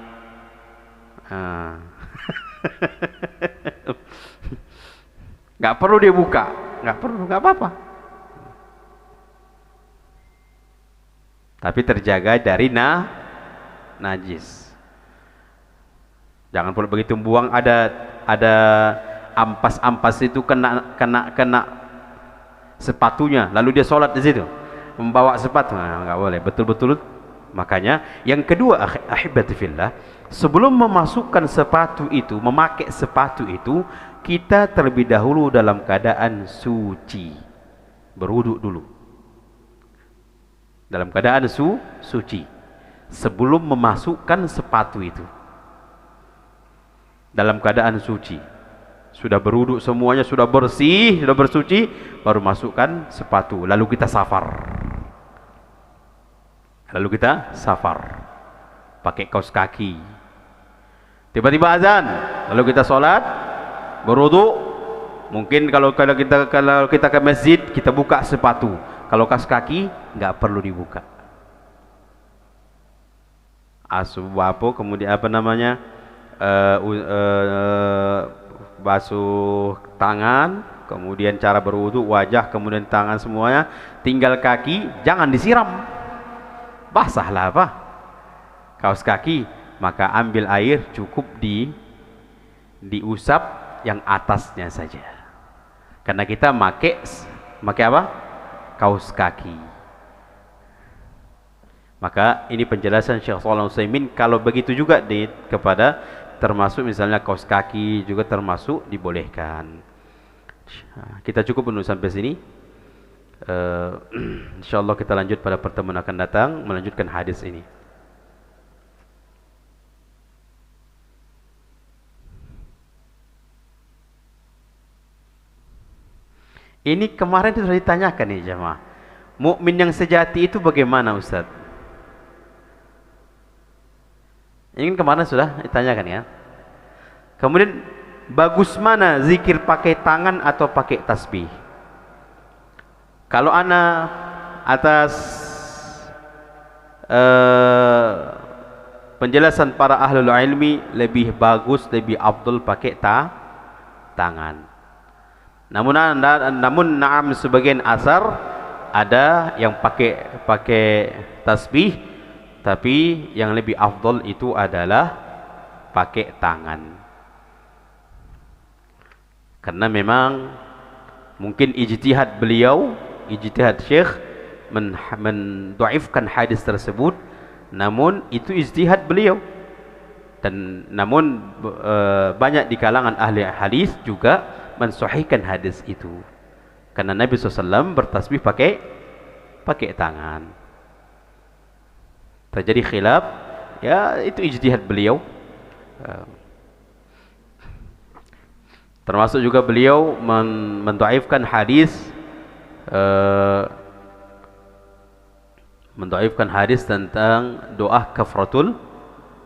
nggak perlu dia buka, nggak perlu, nggak apa-apa. Tapi terjaga dari najis. Jangan pula begitu buang ada ampas-ampas itu kena sepatunya, lalu dia sholat di situ, membawa sepatu, nggak boleh, betul-betul. Makanya yang kedua, ahibati fillah, sebelum memasukkan sepatu itu, memakai sepatu itu, kita terlebih dahulu dalam keadaan suci, berwudu dulu, dalam keadaan suci sebelum memasukkan sepatu itu, dalam keadaan suci, sudah berwudu semuanya, sudah bersih, sudah bersuci, baru masukkan sepatu, lalu kita safar. Lalu kita safar, pakai kaos kaki. Tiba-tiba azan, lalu kita sholat, berwudu. Mungkin kalau kita ke masjid, kita buka sepatu. Kalau kaos kaki, nggak perlu dibuka. Aswapo, kemudian apa namanya, basuh tangan, kemudian cara berwudu, wajah, kemudian tangan semuanya. Tinggal kaki, jangan disiram. Basahlah apa? Kaos kaki, maka ambil air, cukup diusap yang atasnya saja. Karena kita pakai apa? Kaos kaki. Maka ini penjelasan Syekh Shalih Utsaimin. Kalau begitu juga kepada termasuk misalnya kaos kaki juga termasuk dibolehkan. Kita cukup dulu sampai sini. InsyaAllah kita lanjut pada pertemuan akan datang, melanjutkan hadis ini. Ini kemarin itu sudah ditanyakan nih jemaah, mukmin yang sejati itu bagaimana Ustaz? Ini kemarin sudah ditanyakan ya. Kemudian bagus mana zikir pakai tangan atau pakai tasbih? Kalau ana atas penjelasan para ahlul ilmi, lebih bagus, lebih afdal pakai tangan. Namun naam sebagian asar ada yang pakai tasbih, Tapi yang lebih afdol itu adalah pakai tangan. Karena memang mungkin ijtihad beliau, ijtihad Syekh mendoifkan hadis tersebut, namun itu ijtihad beliau. Dan namun banyak di kalangan ahli hadis juga mensahihkan hadis itu. Karena Nabi SAW bertasbih pakai tangan. Terjadi khilaf, ya itu ijtihad beliau. Termasuk juga beliau mendoifkan hadis tentang doa kafaratul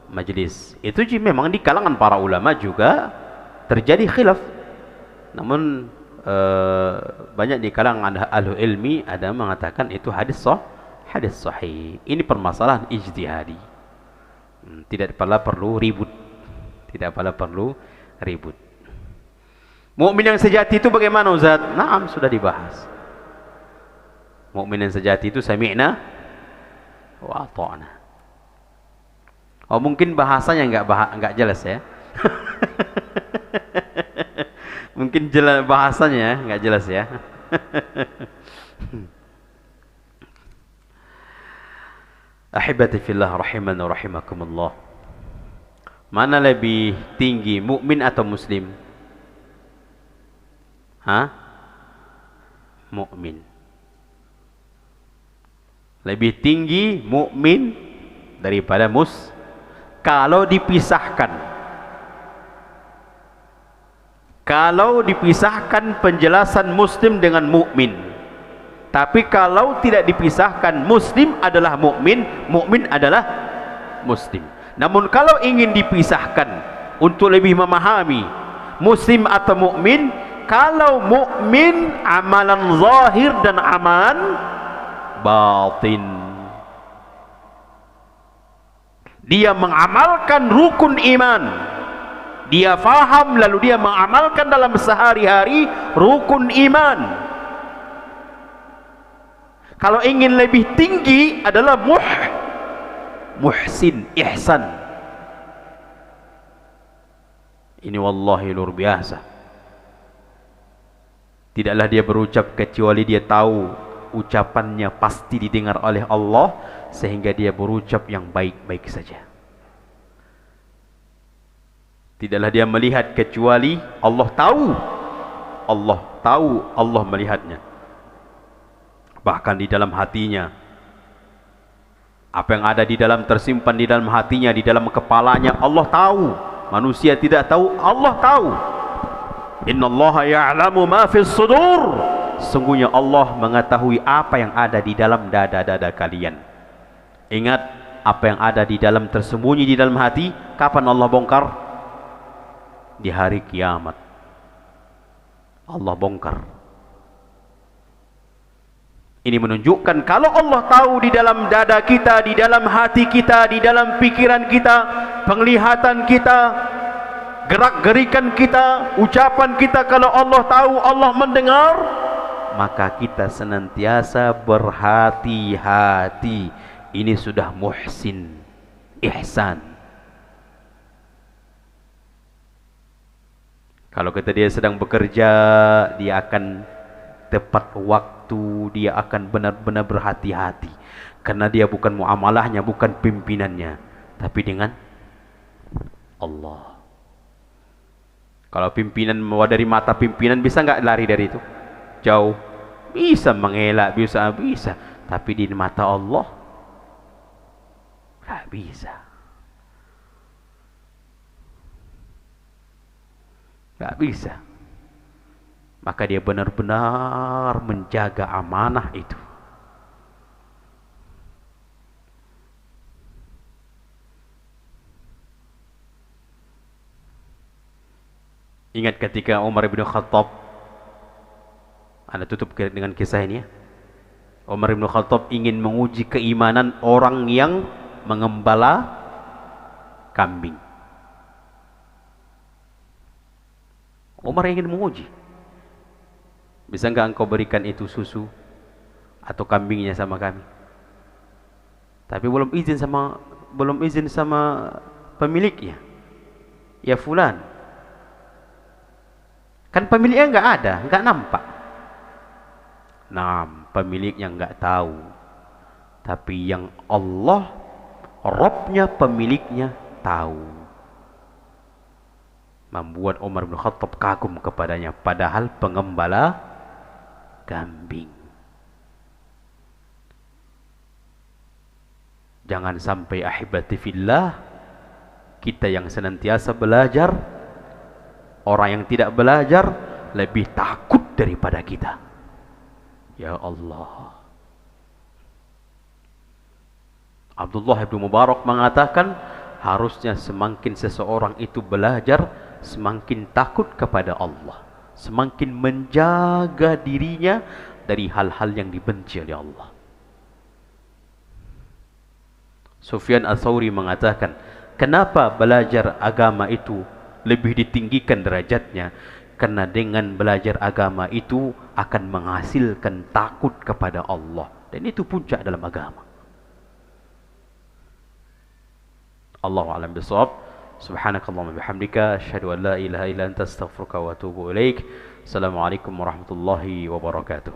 majlis. Itu memang di kalangan para ulama juga terjadi khilaf. Namun banyak di kalangan ahli ilmi ada mengatakan itu hadis sahih. Ini permasalahan ijtihadi. Tidak perlu ribut. Mukmin yang sejati itu bagaimana, Ustaz? Naam, sudah dibahas. Mukmin yang sejati itu sami'na wa ata'na. Oh, mungkin bahasanya enggak jelas ya. Mungkin jelas bahasanya enggak jelas ya. Ahibati fillah rahimani wa rahimakumullah. Mana lebih tinggi, mukmin atau muslim? Mukmin. Lebih tinggi mukmin daripada kalau dipisahkan. Kalau dipisahkan penjelasan muslim dengan mukmin. Tapi kalau tidak dipisahkan, muslim adalah mukmin, mukmin adalah muslim. Namun kalau ingin dipisahkan untuk lebih memahami muslim atau mukmin, kalau mukmin amalan zahir dan amalan batin. Dia mengamalkan rukun iman. Dia faham lalu dia mengamalkan dalam sehari-hari rukun iman. Kalau ingin lebih tinggi adalah muhsin, ihsan. Ini wallahi luar biasa. Tidaklah dia berucap kecuali dia tahu ucapannya pasti didengar oleh Allah, sehingga dia berucap yang baik-baik saja. Tidaklah dia melihat kecuali Allah tahu, Allah melihatnya. Bahkan di dalam hatinya, apa yang ada di dalam tersimpan di dalam hatinya, di dalam kepalanya, Allah tahu. Manusia tidak tahu, Allah tahu. Innallaha ya'lamu ma fis sudur. Sungguhnya Allah mengetahui apa yang ada di dalam dada-dada kalian. Ingat, apa yang ada di dalam tersembunyi di dalam hati, kapan Allah bongkar? Di hari kiamat. Allah bongkar. Ini menunjukkan kalau Allah tahu di dalam dada kita, di dalam hati kita, di dalam pikiran kita, penglihatan kita, gerak-gerikan kita, ucapan kita, kalau Allah tahu, Allah mendengar, maka kita senantiasa berhati-hati. Ini sudah muhsin, ihsan. Kalau kita dia sedang bekerja, dia akan tepat waktu, dia akan benar-benar berhati-hati. Karena dia bukan muamalahnya, bukan pimpinannya, tapi dengan Allah. Kalau pimpinan dari mata pimpinan, bisa nggak lari dari itu? Jauh. Bisa mengelak, bisa. Tapi di mata Allah nggak bisa. Nggak bisa. Maka dia benar-benar menjaga amanah itu. Ingat ketika Umar bin Khattab, Anda tutup dengan kisah ini ya. Umar bin Khattab ingin menguji keimanan orang yang mengembala kambing. Umar ingin menguji, bisa enggak engkau berikan itu susu atau kambingnya sama kami? tapi belum izin sama pemiliknya. Ya fulan, kan pemiliknya nggak ada, nggak nampak. Nah, pemiliknya nggak tahu, tapi yang Allah, Rabbnya, pemiliknya tahu. Membuat Umar bin Khattab kagum kepadanya, padahal pengembala kambing. Jangan sampai ahibati fillah, kita yang senantiasa belajar, orang yang tidak belajar lebih takut daripada kita. Ya Allah. Abdullah bin Mubarak mengatakan, harusnya semakin seseorang itu belajar, semakin takut kepada Allah, semakin menjaga dirinya dari hal-hal yang dibenci oleh Allah. Sufyan Ats-Tsauri mengatakan, kenapa belajar agama itu lebih ditinggikan derajatnya? Karena dengan belajar agama itu akan menghasilkan takut kepada Allah, dan itu puncak dalam agama. Allahu a'lam bishawab. Subhanakallahumma bihamdika asyhadu an la ilaha illa anta astaghfiruka wa atubu ilaik. Assalamualaikum warahmatullahi wabarakatuh.